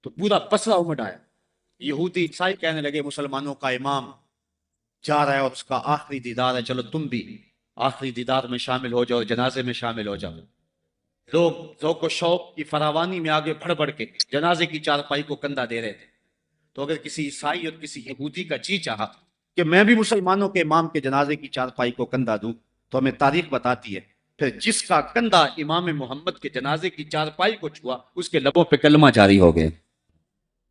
تو پورا بصرہ امڑ آیا. یہودی عیسائی کہنے لگے مسلمانوں کا امام جا رہا ہے اور اس کا آخری دیدار ہے، چلو تم بھی آخری دیدار میں شامل ہو جاؤ، جنازے میں شامل ہو جاؤ. لوگ ذوق و شوق کی فراوانی میں آگے بڑھ بڑھ کے جنازے کی چارپائی کو کندھا دے رہے تھے. تو اگر کسی عیسائی اور کسی یہودی کا جی چاہا کہ میں بھی مسلمانوں کے امام کے جنازے کی چارپائی کو کندھا دوں، تو ہمیں تاریخ بتاتی ہے پھر جس کا کندھا امام محمد کے جنازے کی چارپائی کو چھوا اس کے لبوں پہ کلمہ جاری ہو گئے.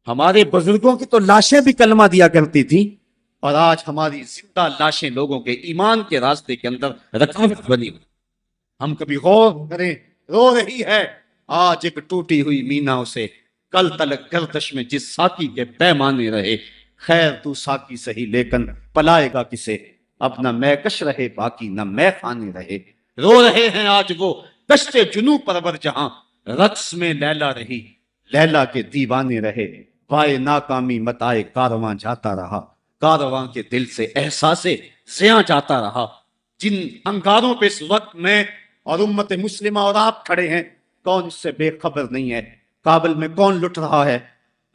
ہمارے بزرگوں کی تو لاشیں بھی کلمہ دیا کرتی تھی، اور آج ہماری زندہ لاشیں لوگوں کے ایمان کے راستے کے اندر رکاوٹ بنی ہوئی. ہم کبھی غور کریں، رو رہی ہے آج ایک ٹوٹی ہوئی مینا اسے، کل تلک گردش میں جس ساکی کے پیمانے رہے. خیر تو ساکی سہی لیکن پلائے گا کسے، اب نہ میں کش رہے باقی نہ میں خانے رہے. رو رہے ہیں آج وہ کشتے جنو پرور جہاں، رقص میں لیلا رہی لیلا کے دیوانے رہے. پائے ناکامی متائے کارواں جاتا رہا، کارواں کے دل سے احساس زیاں جاتا رہا. جن انگاروں پہ اس وقت میں اور امت مسلمہ اور آپ کھڑے ہیں، کون اس سے بے خبر نہیں ہے؟ کابل میں کون لٹ رہا ہے؟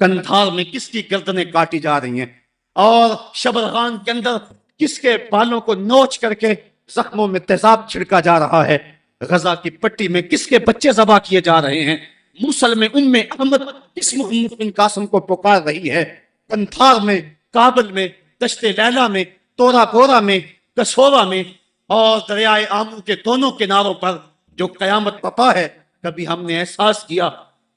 کندھار میں کس کی گردنیں کاٹی جا رہی ہیں؟ اور شبرغان کے اندر کس کے بالوں کو نوچ کر کے زخموں میں تیزاب چھڑکا جا رہا ہے؟ غزہ کی پٹی میں کس کے بچے ذبح کیے جا رہے ہیں؟ موصل میں ام احمد کس محمد بن قاسم کو پکار رہی ہے؟ کندھار میں، کابل میں، دشت لیلا میں، تورا بورا میں، کسورا میں اور دریائے آمو کے دونوں کناروں پر جو قیامت پپا ہے، کبھی ہم نے احساس کیا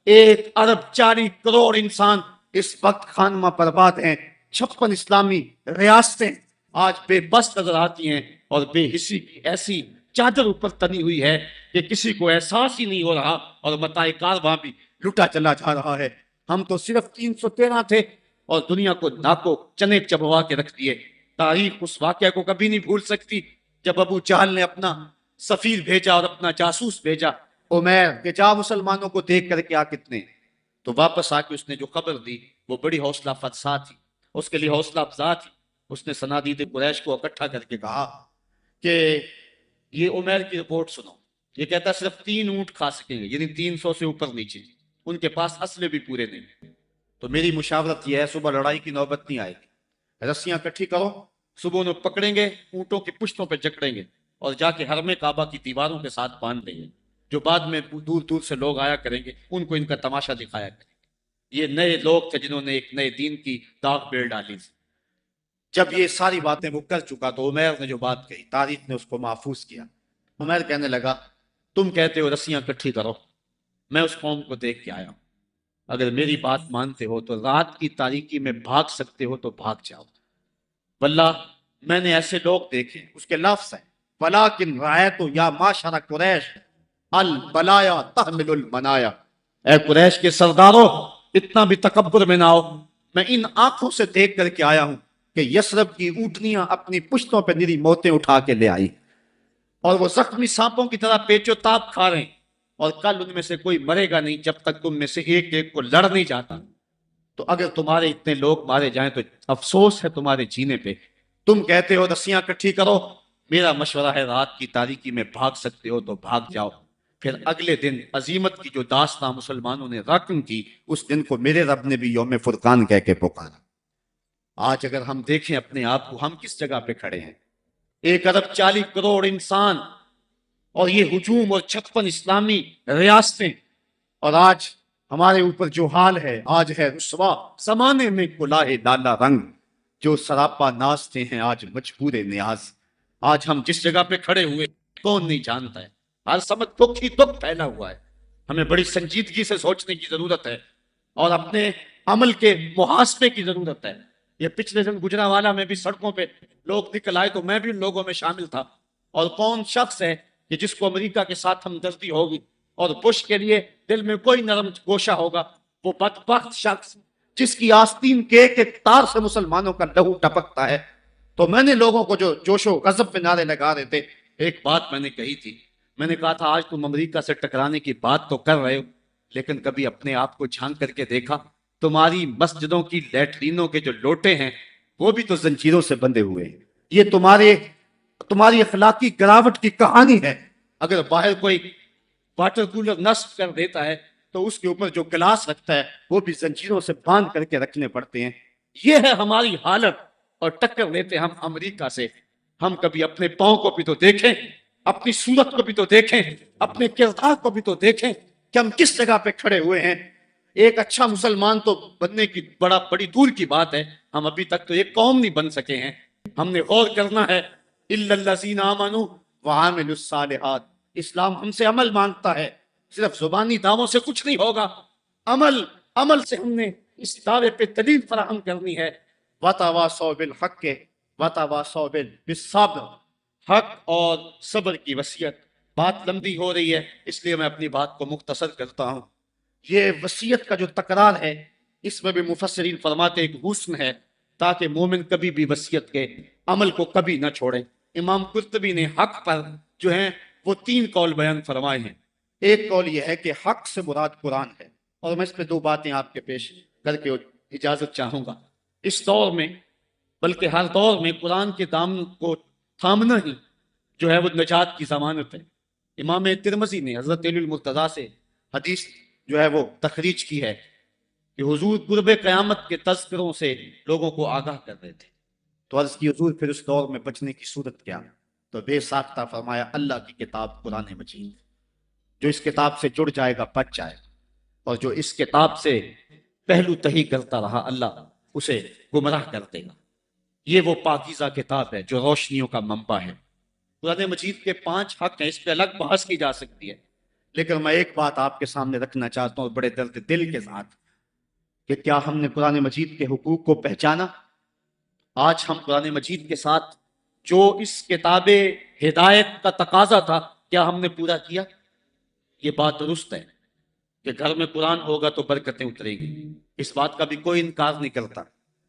1 ارب 40 کروڑ انسان اس وقت خانمہ برباد ہیں. 56 اسلامی ریاستیں آج بے بس نظر آتی ہیں اور بے حسی کی ایسی چادر اوپر تنی ہوئی ہے کہ کسی کو احساس ہی نہیں ہو رہا، اور متاع کارواں بھی لٹا چلا جا رہا ہے. ہم تو صرف 313 تھے اور دنیا کو ناکو چنے چبوا کے رکھ دیے. تاریخ اس واقعہ کو کبھی نہیں بھول سکتی جب ابو جہل نے اپنا سفیر بھیجا اور اپنا جاسوس بھیجا عمیر کہ جا مسلمانوں کو دیکھ کر کے آ کتنے. تو واپس آ کے اس نے جو خبر دی وہ بڑی حوصلہ افزا تھی، اس کے لیے حوصلہ افزا تھی. اس نے صنادید قریش کو اکٹھا کر کے کہا کہ یہ عمیر کی رپورٹ سنو. یہ کہتا ہے صرف 3 اونٹ کھا سکیں گے، یعنی 300 سے اوپر نیچے. ان کے پاس اسلحے بھی پورے نہیں. تو میری مشاورت یہ ہے صبح لڑائی کی نوبت نہیں آئے گی، رسیاں کٹھی کرو، صبح انہیں پکڑیں گے، اونٹوں کی پشتوں پہ جکڑیں گے اور جا کے حرم کعبہ کی دیواروں کے ساتھ باندھ دیں گے. جو بعد میں دور دور سے لوگ آیا کریں گے ان کو ان کا تماشا دکھایا کریں گے. یہ نئے لوگ تھے جنہوں نے ایک نئے دین کی داغ بیل ڈالی تھی. جب یہ ساری باتیں وہ کر چکا تو عمیر نے جو بات کہی تاریخ نے اس کو محفوظ کیا. عمیر کہنے لگا تم کہتے ہو رسیاں کٹھی کرو، میں اس قوم کو دیکھ کے آیا ہوں. اگر میری بات مانتے ہو تو رات کی تاریکی میں بھاگ سکتے ہو تو بھاگ جاؤ. واللہ میں نے ایسے لوگ دیکھے، اس کے لفظ ہیں وَلَٰكِنْ رَأَيْتُ يَا مَعْشَرَ قُرَيْشٍ الْبَلَايَا تَحْمِلُ الْمَنَايَا. اے قریش کے سرداروں، اتنا بھی تکبر میں نہ آؤ. میں ان آنکھوں سے دیکھ کر کے آیا ہوں کہ یثرب کی اونٹنیاں اپنی پشتوں پہ نری موتیں اٹھا کے لے آئی اور وہ زخمی سانپوں کی طرح پیچو تاب کھا رہے ہیں، اور کل ان میں سے کوئی مرے گا نہیں جب تک تم میں سے ایک ایک کو لڑ نہیں جاتا. تو اگر تمہارے اتنے لوگ مارے جائیں تو افسوس ہے تمہارے جینے پہ. تم کہتے ہو رسیاں کٹھی کرو، میرا مشورہ ہے رات کی تاریکی میں بھاگ سکتے ہو تو بھاگ جاؤ. پھر اگلے دن عظیمت کی جو داستان مسلمانوں نے رقم کی، اس دن کو میرے رب نے بھی یوم فرقان کہہ کے پکارا. آج اگر ہم دیکھیں اپنے آپ کو، ہم کس جگہ پہ کھڑے ہیں؟ 1 ارب 40 کروڑ انسان اور یہ ہجوم اور 56 اسلامی ریاستیں، اور آج ہمارے اوپر جو حال ہے، آج ہے رسوا زمانے میں کلاہ لالا رنگ. جو سراپا نازتے ہیں آج مجبور نیاز. آج ہم جس جگہ پہ کھڑے ہوئے کون نہیں جانتا ہے. ہر سمجھ دکھ ہی دکھ پھیلا ہوا ہے. ہمیں بڑی سنجیدگی سے سوچنے کی ضرورت ہے اور اپنے عمل کے محاسبے کی ضرورت ہے. یہ پچھلے دن گجرانوالہ میں بھی سڑکوں پہ لوگ نکل آئے تو میں بھی ان لوگوں میں شامل تھا. اور کون شخص ہے کہ جس کو امریکہ کے ساتھ ہمدردی ہوگی اور بش کے لیے دل میں کوئی نرم گوشہ ہوگا؟ وہ بدبخت شخص جس کی آستین کے ایک تار سے مسلمانوں کا لہو ٹپکتا ہے. تو میں نے لوگوں کو جو جوش و غضب پہ نعرے لگا رہے تھے، ایک بات میں نے کہی تھی. میں نے کہا تھا آج تم امریکہ سے ٹکرانے کی بات تو کر رہے ہو، لیکن کبھی اپنے آپ کو جھانک کر کے دیکھا تمہاری مسجدوں کی لیٹرینوں کے جو لوٹے ہیں وہ بھی تو زنجیروں سے بندھے ہوئے ہیں. یہ تمہاری اخلاقی گراوٹ کی کہانی ہے. اگر باہر کوئی واٹر کولر نصب کر دیتا ہے تو اس کے اوپر جو گلاس رکھتا ہے وہ بھی زنجیروں سے باندھ کر کے رکھنے پڑتے ہیں. یہ ہے ہماری حالت. اور ٹکر لیتے ہم امریکہ سے. ہم کبھی اپنے پاؤں کو بھی تو دیکھیں, اپنی صورت کو بھی تو دیکھیں, اپنے کردار کو بھی تو دیکھیں کہ ہم کس جگہ پہ کھڑے ہوئے ہیں. ایک اچھا مسلمان تو بننے کی بڑی دور کی بات ہے, ہم ابھی تک تو ایک قوم نہیں بن سکے ہیں. ہم نے غور کرنا ہے. الا الذین آمنوا وعملوا الصالحات. اسلام ہم سے عمل مانگتا ہے, صرف زبانی دعووں سے کچھ نہیں ہوگا. عمل سے ہم نے اس دعوے پہ دلیل فراہم کرنی ہے. وتواصوا بالحق وتواصوا بالصبر. حق اور صبر کی وصیت. بات لمبی ہو رہی ہے اس لیے میں اپنی بات کو مختصر کرتا ہوں. یہ وصیت کا جو تکرار ہے اس میں بھی مفسرین فرماتے ایک حسن ہے تاکہ مومن کبھی بھی وصیت کے عمل کو کبھی نہ چھوڑے. امام قرطبی نے حق پر جو ہیں وہ 3 قول بیان فرمائے ہیں. ایک قول یہ ہے کہ حق سے مراد قرآن ہے, اور میں اس پہ 2 باتیں آپ کے پیش کر کے اجازت چاہوں گا. اس دور میں بلکہ ہر دور میں قرآن کے دامن کو تھامنا ہی جو ہے وہ نجات کی ضمانت ہے. امام ترمذی نے حضرت علی المرتضیٰ سے حدیث جو ہے وہ تخریج کی ہے کہ حضور قرب قیامت کے تذکروں سے لوگوں کو آگاہ کر رہے تھے. تو عرض کی حضور پھر اس دور میں بچنے کی صورت کیا؟ تو بے ساختہ فرمایا اللہ کی کتاب قرآن مجید. جو اس کتاب سے جڑ جائے گا بچ جائے گا, اور جو اس کتاب سے پہلو تہی کرتا رہا اللہ اسے گمراہ کر دے گا. یہ وہ پاکیزہ کتاب ہے جو روشنیوں کا منبع ہے. قرآن مجید کے 5 حق ہیں, اس پہ الگ بحث کی جا سکتی ہے, لیکن میں ایک بات آپ کے سامنے رکھنا چاہتا ہوں بڑے درد دل کے ساتھ کہ کیا ہم نے قرآن مجید کے حقوق کو پہچانا؟ آج ہم قرآن مجید کے ساتھ جو اس کتاب ہدایت کا تقاضا تھا کیا ہم نے پورا کیا؟ یہ بات درست ہے کہ گھر میں قرآن ہوگا تو برکتیں اتریں گی, اس بات کا بھی کوئی انکار نہیں کرتا.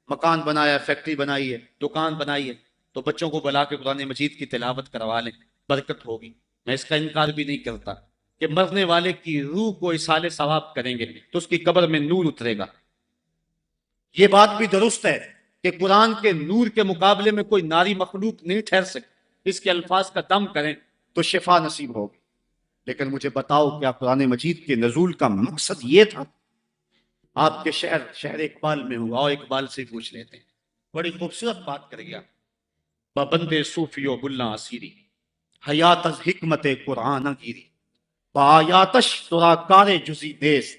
مکان بنایا, فیکٹری بنائی ہے, دکان بنائی ہے, تو بچوں کو بلا کے قرآن مجید کی تلاوت کروا لیں, برکت ہوگی. میں اس کا انکار بھی نہیں کرتا کہ مرنے والے کی روح کو اصالے ثواب کریں گے تو اس کی قبر میں نور اترے گا. یہ بات بھی درست ہے کہ قرآن کے نور کے مقابلے میں کوئی ناری مخلوق نہیں ٹھہر سکتی. اس کے الفاظ کا دم کریں تو شفا نصیب ہوگی. لیکن مجھے بتاؤ کیا قرآن مجید کے نزول کا مقصد یہ تھا؟ آپ کے شہر اقبال میں ہوا, اور اقبال سے پوچھ لیتے ہیں, بڑی خوبصورت بات کر گیا. بندے صوفی و بلّہ اسیری حیات از حکمت قرآن گیری بآیاتش ترا کار جزی دیس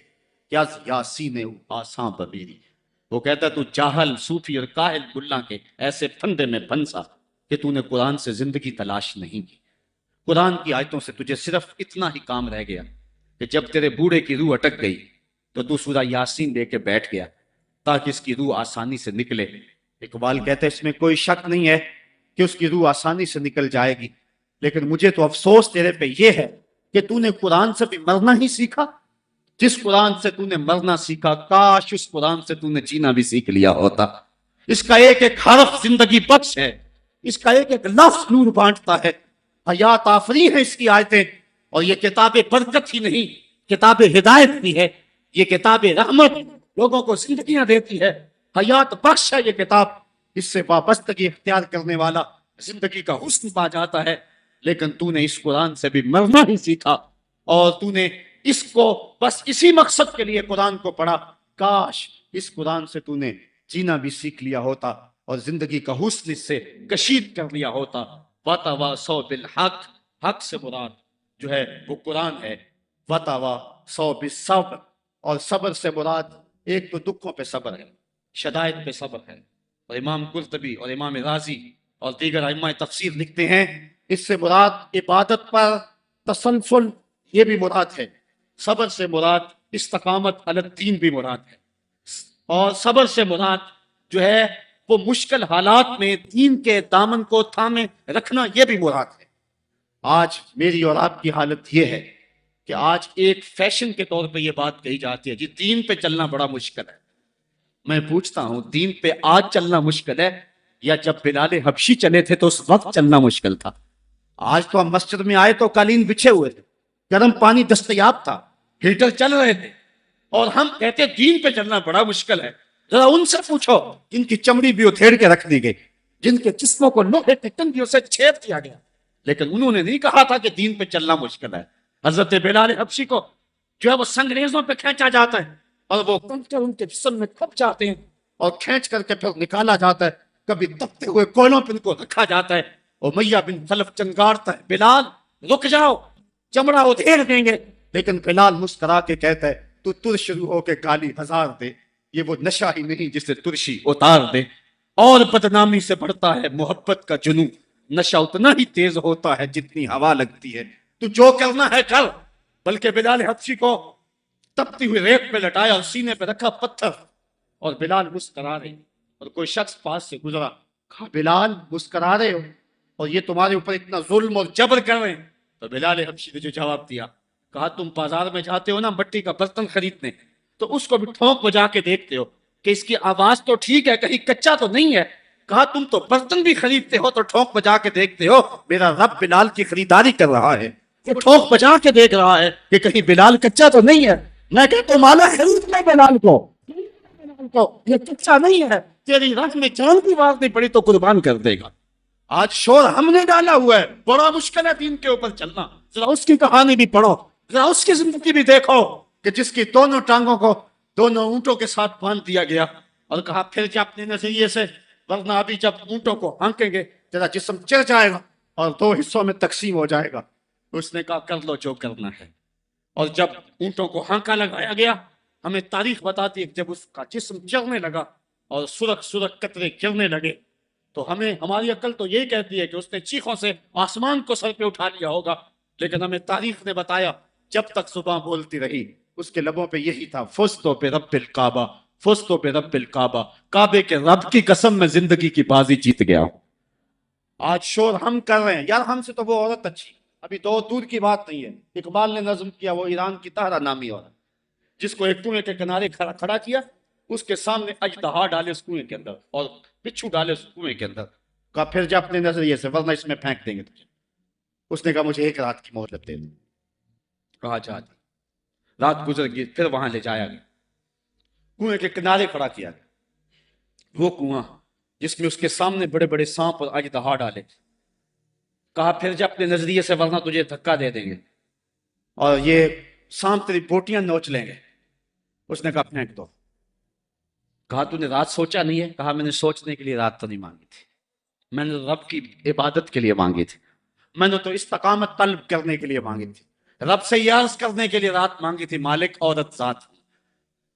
کیا یاسین آساں ببیری. وہ کہتا تو جاہل, صوفی اور کاہل بلّہ کے ایسے پھندے میں پھنسا کہ تو نے قرآن سے زندگی تلاش نہیں کی. قرآن کی آیتوں سے تجھے صرف اتنا ہی کام رہ گیا کہ جب تیرے بوڑھے کی روح اٹک گئی تو سورہ یاسین لے کے بیٹھ گیا تاکہ اس کی روح آسانی سے نکلے. اقبال کہتے اس میں کوئی شک نہیں ہے کہ اس کی روح آسانی سے نکل جائے گی, لیکن مجھے تو افسوس تیرے پہ یہ ہے کہ تو نے قرآن سے بھی مرنا ہی سیکھا. جس قرآن سے تو نے مرنا سیکھا کاش اس قرآن سے تو نے جینا بھی سیکھ لیا ہوتا. اس کا ایک ایک حرف زندگی بخش ہے, اس کا ایک ایک لفظ نور بانٹتا ہے. حیات آفری ہے اس کی آیتیں, اور یہ کتاب برکت ہی نہیں کتاب ہدایت بھی ہے. یہ کتاب رحمت لوگوں کو زندگیاں دیتی ہے, حیات بخش ہے یہ کتاب. اس سے وابستگی اختیار کرنے والا زندگی کا حسن پا جاتا ہے. لیکن تو نے اس قرآن سے بھی مرنا ہی سیکھا, اور تو نے اس کو بس اسی مقصد کے لیے قرآن کو پڑھا. کاش اس قرآن سے تو نے جینا بھی سیکھ لیا ہوتا اور زندگی کا حسن اس سے کشید کر لیا ہوتا. وَتَوَاصَوْا بِالْحَقِّ, حق سے مراد جو ہے وہ قرآن ہے. وَتَوَاصَوْا بِالصَّبْرِ, اور صبر سے مراد ایک تو دکھوں پہ صبر ہے, شدائد پہ صبر ہے. اور امام قرطبی اور امام رازی اور دیگر ائمہ تفسیر لکھتے ہیں اس سے مراد عبادت پر تسلسل یہ بھی مراد ہے. صبر سے مراد استقامت علی الدین بھی مراد ہے, اور صبر سے مراد جو ہے وہ مشکل حالات میں دین کے دامن کو تھامے رکھنا یہ بھی مراد ہے. آج میری اور آپ کی حالت یہ ہے کہ آج ایک فیشن کے طور پہ یہ بات کہی جاتی ہے جی دین پہ چلنا بڑا مشکل ہے. میں پوچھتا ہوں دین پہ آج چلنا مشکل ہے یا جب بلال حبشی چلے تھے تو اس وقت چلنا مشکل تھا؟ آج تو ہم مسجد میں آئے تو قالین بچھے ہوئے تھے, گرم پانی دستیاب تھا, ہیٹر چل رہے تھے, اور ہم کہتے دین پہ چلنا بڑا مشکل ہے. ذرا ان سے پوچھو جن کی چمڑی بھی اتھیڑ کے رکھ دی گئی, جن کے جسموں کو لوہے کے ٹنگیوں سے چھید کیا گیا, لیکن انہوں نے نہیں کہا تھا کہ دین پہ چلنا مشکل ہے. حضرت بلال حبشی کو جو ہے وہ سنگریزوں پہ کھینچا جاتا ہے اور وہ کنکر ان کے جسم میں کھپ جاتے ہیں اور کھینچ کر کے پھر نکالا جاتا ہے. کبھی تپتے ہوئے کوئلوں پہ ان کو رکھا جاتا ہے. اور امیہ بن خلف چنگارتا ہے, بلال رک جاؤ, چمڑا ادھیڑ دیں گے. لیکن بلال مسکرا کے کہتا ہے تو ترش شروع ہو کے گالی ہزار دے, یہ وہ نشہ ہی نہیں جسے ترشی اتار دے. اور بدنامی سے بڑھتا ہے محبت کا جنون, نشہ اتنا ہی تیز ہوتا ہے جتنی ہوا لگتی ہے. تو جو کرنا ہے کر. بلکہ بلال حبشی کو تپتی ہوئی ریت پہ لٹایا اور سینے پہ رکھا پتھر, اور بلال مسکرا رہے. اور کوئی شخص پاس سے گزرا, کہا بلال مسکرا رہے ہو اور یہ تمہارے اوپر اتنا ظلم اور جبر کر رہے ہیں. تو بلال حبشی نے جو جواب دیا, کہا تم بازار میں جاتے ہو نا مٹی کا برتن خریدنے, تو اس کو بھی ٹھونک بجا کے دیکھتے ہو کہ اس کی آواز تو ٹھیک ہے, کہیں کچا تو نہیں ہے. کہا تم تو برتن بھی خریدتے ہو تو ٹھونک بجا کے دیکھتے ہو, میرا رب بلال کی خریداری کر رہا ہے, وہ ٹھونک بجا کے دیکھ رہا ہے کہ کہیں بلال کچا تو نہیں ہے. میں کہتا ہوں مالا خرید لے بلال کو, یہ کچا نہیں ہے, تیری رگ میں جان کی بات نہیں پڑی تو قربان کر دے گا. آج شور ہم نے ڈالا ہوا ہے, بڑا مشکل ہے دین کے اوپر چلنا. ذرا اس کی کہانی بھی پڑھو, ذرا اس کی زندگی بھی دیکھو کہ جس کی دونوں ٹانگوں کو دونوں اونٹوں کے ساتھ باندھ دیا گیا اور کہا پھر جا اپنے نظریے سے, ورنہ ابھی جب اونٹوں کو ہانکیں گے تیرا جسم چڑھ جائے گا اور دو حصوں میں تقسیم ہو جائے گا. اس نے کہا کر لو جو کرنا ہے. اور جب اونٹوں کو ہانکا لگایا گیا, ہمیں تاریخ بتاتی ہے کہ جب اس کا جسم چڑھنے لگا اور سرخ سرخ قطرے گرنے لگے, تو ہمیں ہماری عقل تو یہی کہتی ہے کہ اس نے چیخوں سے آسمان کو سر پہ اٹھا لیا ہوگا. لیکن ہمیں تاریخ نے بتایا جب تک زباں بولتی رہی اس کے لبوں پہ یہی تھا, فزتو پہ رب الکعبہ, فزتو پہ رب الکعبہ, کعبے کے رب کی قسم میں زندگی کی بازی جیت گیا ہوں. آج شور ہم کر رہے ہیں, یار ہم سے تو وہ عورت اچھی, ابھی دو دور کی بات نہیں ہے. اقبال نے نظم کیا, وہ ایران کی طاہرہ نامی عورت, جس کو ایک کنویں کے کنارے کھڑا کیا, اس کے سامنے اژدہا ڈالے اس کنویں کے اندر اور بچھو ڈالے اس کنویں کے اندر. کہا پھر جا اپنے نظریے سے ورنہ اس میں پھینک دیں گے تجھے. اس نے کہا مجھے ایک رات کی مہلت دے دو. کہا جا دی. رات گزر گئی, پھر وہاں لے جایا گیا, کنویں کے کنارے کھڑا کیا گیا. وہ کنواں جس میں اس کے سامنے بڑے بڑے سانپ اور اژدہا ڈالے. کہا پھر جا اپنے نظریے سے ورنہ تجھے دھکا دے دیں گے اور یہ سانپ تیری بوٹیاں نوچ لیں گے. اس نے کہا پھینک دو. کہا تو نے رات سوچا نہیں ہے؟ کہا میں نے سوچنے کے لیے رات تو نہیں مانگی تھی, میں نے رب کی عبادت کے لیے مانگی تھی, میں نے تو استقامت طلب کرنے کے لیے مانگی تھی, رب سے یاس کرنے کے لیے رات مانگی تھی. مالک عورت ذات,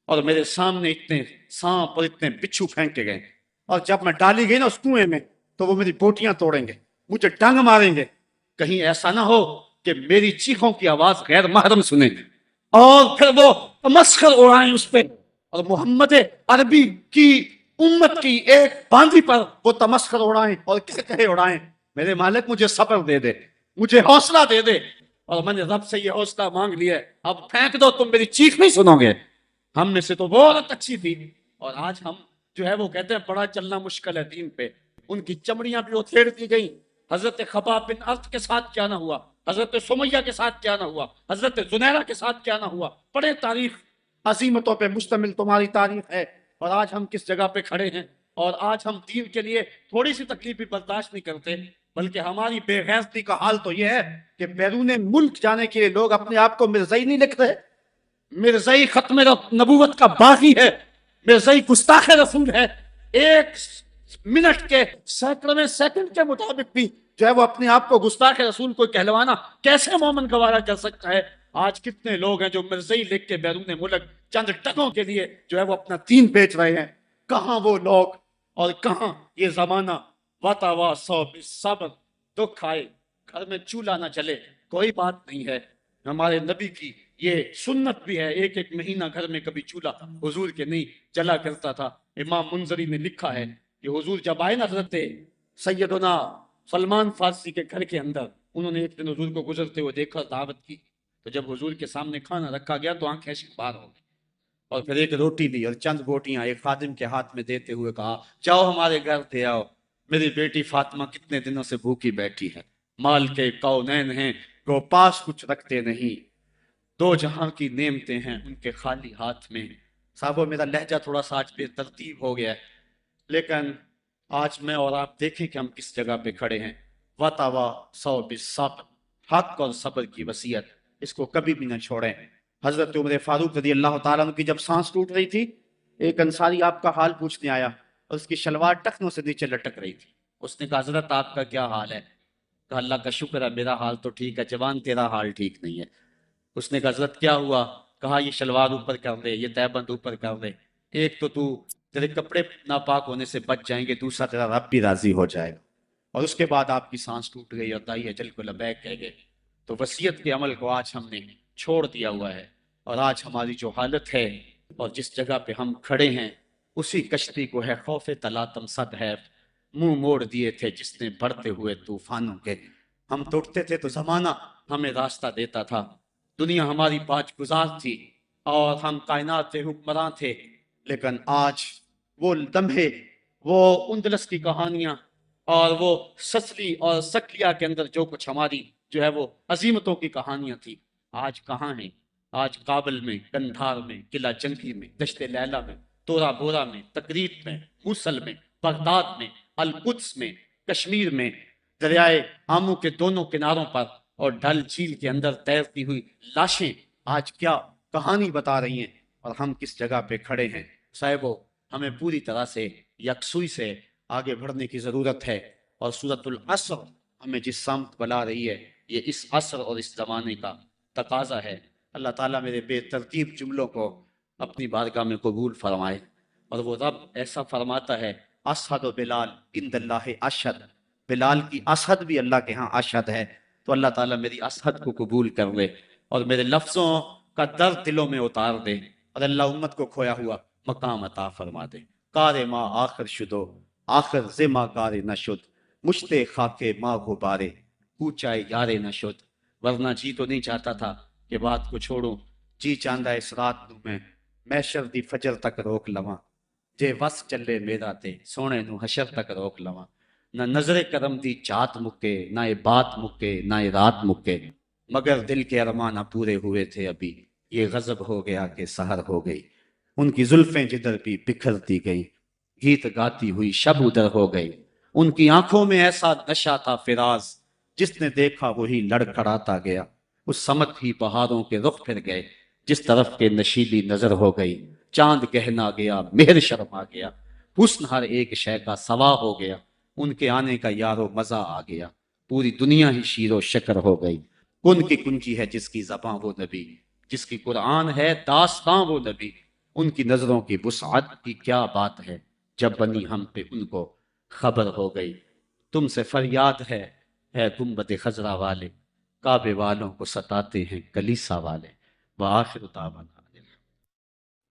اور میرے سامنے اتنے سانپ اور اتنے بچھو پھینکے گئے, اور جب میں ڈالی گئی نا اس کنویں میں تو وہ میری بوٹیاں توڑیں گے, مجھے ڈنگ ماریں گے. کہیں ایسا نہ ہو کہ میری چیخوں کی آواز غیر محرم سنیں اور پھر وہ مسخر اڑائیں اس پہ, اور محمد عربی کی امت کی ایک باندھی پر وہ تمسخر اڑائیں اور کہے اڑائیں. میرے مالک مجھے صبر دے دے, مجھے حوصلہ دے دے, اور میں نے رب سے یہ حوصلہ مانگ لیا ہے, اب پھینک دو, تم میری چیخ نہیں سنو گے. ہم میں سے تو وہ عورت اچھی تھی, اور آج ہم جو ہے وہ کہتے ہیں بڑا چلنا مشکل ہے دین پہ. ان کی چمڑیاں بھی اتھیڑ دی گئی. حضرت خباب بن ارت کے ساتھ کیا نہ ہوا, حضرت سمیہ کے ساتھ کیا نہ ہوا, حضرت زنیرہ کے ساتھ کیا نہ ہوا. پڑھے تاریخ, عظیمتوں پہ مشتمل تمہاری تاریخ ہے. اور آج ہم کس جگہ پہ کھڑے ہیں, اور آج ہم دین کے لیے تھوڑی سی تکلیف بھی برداشت نہیں کرتے. بلکہ ہماری بے غیرتی کا حال تو یہ ہے کہ بیرون ملک جانے کے لیے لوگ اپنے آپ کو مرزائی نہیں لکھ رہے. مرزائی ختم نبوت کا باغی ہے, مرزائی گستاخ رسول ہے. ایک منٹ کے سینکڑویں سیکنڈ کے مطابق بھی جو ہے وہ اپنے آپ کو گستاخ رسول کو کہلوانا کیسے مومن گوارا کر سکتا ہے. آج کتنے لوگ ہیں جو مرزائی لکھ کے بیرون ملک چند ٹکوں کے لیے جو ہے وہ اپنا دین بیچ رہے ہیں. کہاں وہ لوگ اور کہاں یہ زمانہ. واتاوا سو صبر, دکھ آئے گھر میں چولہا نہ چلے کوئی بات نہیں ہے. ہمارے نبی کی یہ سنت بھی ہے, ایک ایک مہینہ گھر میں کبھی چولہا حضور کے نہیں جلا کرتا تھا. امام منذری نے لکھا ہے کہ حضور جب آئے نا حضرت سیدنا سلمان فارسی کے گھر کے اندر, انہوں نے ایک دن حضور کو گزرتے ہوئے دیکھا, دعوت کی, تو جب حضور کے سامنے کھانا رکھا گیا تو آنکھ ایسی باہر ہو گئی, اور پھر ایک روٹی لی اور چند بوٹیاں ایک خادم کے ہاتھ میں دیتے ہوئے کہا جاؤ ہمارے گھر دے آؤ, میری بیٹی فاطمہ کتنے دنوں سے بھوکی بیٹھی ہے. مال کے کونین ہیں وہ پاس کچھ رکھتے نہیں, دو جہاں کی نعمتیں ہیں ان کے خالی ہاتھ میں. صاحبو میرا لہجہ تھوڑا سا آج بے ترتیب ہو گیا ہے, لیکن آج میں اور آپ دیکھیں کہ ہم کس جگہ پہ کھڑے ہیں. واتاوا سو بالصبر, حق اور صبر کی وصیت, اس کو کبھی بھی نہ چھوڑیں. حضرت عمر فاروق رضی اللہ تعالیٰ عنہ کی جب سانس ٹوٹ رہی تھی، ایک انصاری آپ کا حال پوچھنے آیا اور اس کی شلوار ٹخنوں سے نیچے لٹک رہی تھی۔ اس نے کہا حضرت آپ کا کیا حال ہے؟ کہا اللہ کا شکر ہے میرا حال تو ٹھیک ہے، جوان تیرا حال ٹھیک نہیں ہے۔ اس نے کہا حضرت کیا ہوا؟ کہا یہ شلوار اوپر کر دے، یہ تہبند اوپر کر دے، ایک تو تیرے کپڑے ناپاک ہونے سے بچ جائیں گے، دوسرا تیرا رب بھی راضی ہو جائے گا۔ اور اس کے بعد آپ کی سانس ٹوٹ گئی اور دائی اجل کو لبیک کہہ گئے۔ تو وصیت کے عمل کو آج ہم نے چھوڑ دیا ہوا ہے، اور آج ہماری جو حالت ہے اور جس جگہ پہ ہم کھڑے ہیں، اسی کشتی کو ہے خوف تلاطم صد ہے منہ موڑ دیے تھے جس نے بڑھتے ہوئے طوفانوں کے۔ ہم توڑتے تھے تو زمانہ ہمیں راستہ دیتا تھا، دنیا ہماری پاج گزار تھی اور ہم کائنات کے حکمراں تھے، لیکن آج وہ لمحے، وہ اندلس کی کہانیاں اور وہ سسلی اور سکلیا کے اندر جو کچھ ہماری جو ہے وہ عظیمتوں کی کہانیاں تھی، آج کہاں ہیں؟ آج کابل میں، کندھار میں، قلعہ جنگی میں، دشت لیلہ میں، تورا بورا میں، تکریت میں، موصل میں، بغداد میں، القدس میں، کشمیر میں، دریائے آمو کے دونوں کناروں پر اور ڈل جھیل کے اندر تیرتی ہوئی لاشیں آج کیا کہانی بتا رہی ہیں، اور ہم کس جگہ پہ کھڑے ہیں؟ صاحبو، ہمیں پوری طرح سے یکسوئی سے آگے بڑھنے کی ضرورت ہے، اور سورۃ العصر ہمیں جس سمت بلا رہی ہے، یہ اس عصر اور اس زمانے کا تقاضا ہے۔ اللہ تعالیٰ میرے بے ترتیب جملوں کو اپنی بارگاہ میں قبول فرمائے، اور وہ رب ایسا فرماتا ہے اشہد بلال عند اللہ اشہد، بلال کی اشہد بھی اللہ کے ہاں اشہد ہے، تو اللہ تعالیٰ میری اشہد کو قبول کر لے اور میرے لفظوں کا درد دلوں میں اتار دے، اور اللہ امت کو کھویا ہوا مقام عطا فرما دے۔ کار ما آخر شدو آخر زما کار نشد، مشتے خاک ما غبارے کوچائے یارے نشد۔ ورنہ جی تو نہیں چاہتا تھا کہ بات کو چھوڑوں، جی چاندہ اس رات نو میں دی فجر تک روک لواں، جے وس چلے میرا تے سونے نو حشر تک روک لواں۔ نہ نظر کرم دی چات مکے، نہ یہ بات مکے، نہ یہ رات مکے، مگر دل کے ارمانہ پورے ہوئے تھے ابھی، یہ غضب ہو گیا کہ سحر ہو گئی۔ ان کی زلفیں جدھر بھی بکھرتی گئیں، گیت گاتی ہوئی شب ادھر ہو گئی۔ ان کی آنکھوں میں ایسا نشہ تھا فراز، جس نے دیکھا وہی لڑکھڑاتا گیا۔ اس سمت ہی بہاروں کے رخ پھر گئے، جس طرف کے نشیلی نظر ہو گئی۔ چاند گہنا گیا، مہر شرما گیا، حسن ہر ایک شے کا سوا ہو گیا۔ ان کے آنے کا یارو مزہ آ گیا، پوری دنیا ہی شیر و شکر ہو گئی۔ کن کی کنجی ہے جس کی زباں وہ نبی، جس کی قرآن ہے داستاں وہ نبی۔ ان کی نظروں کی وسعت کی کیا بات ہے، جب بنی ہم پہ ان کو خبر ہو گئی۔ تم سے فریاد ہے اے گنبد خضرا والے، کعبے والوں کو ستاتے ہیں کلیسا والے۔ وآخر دعوانا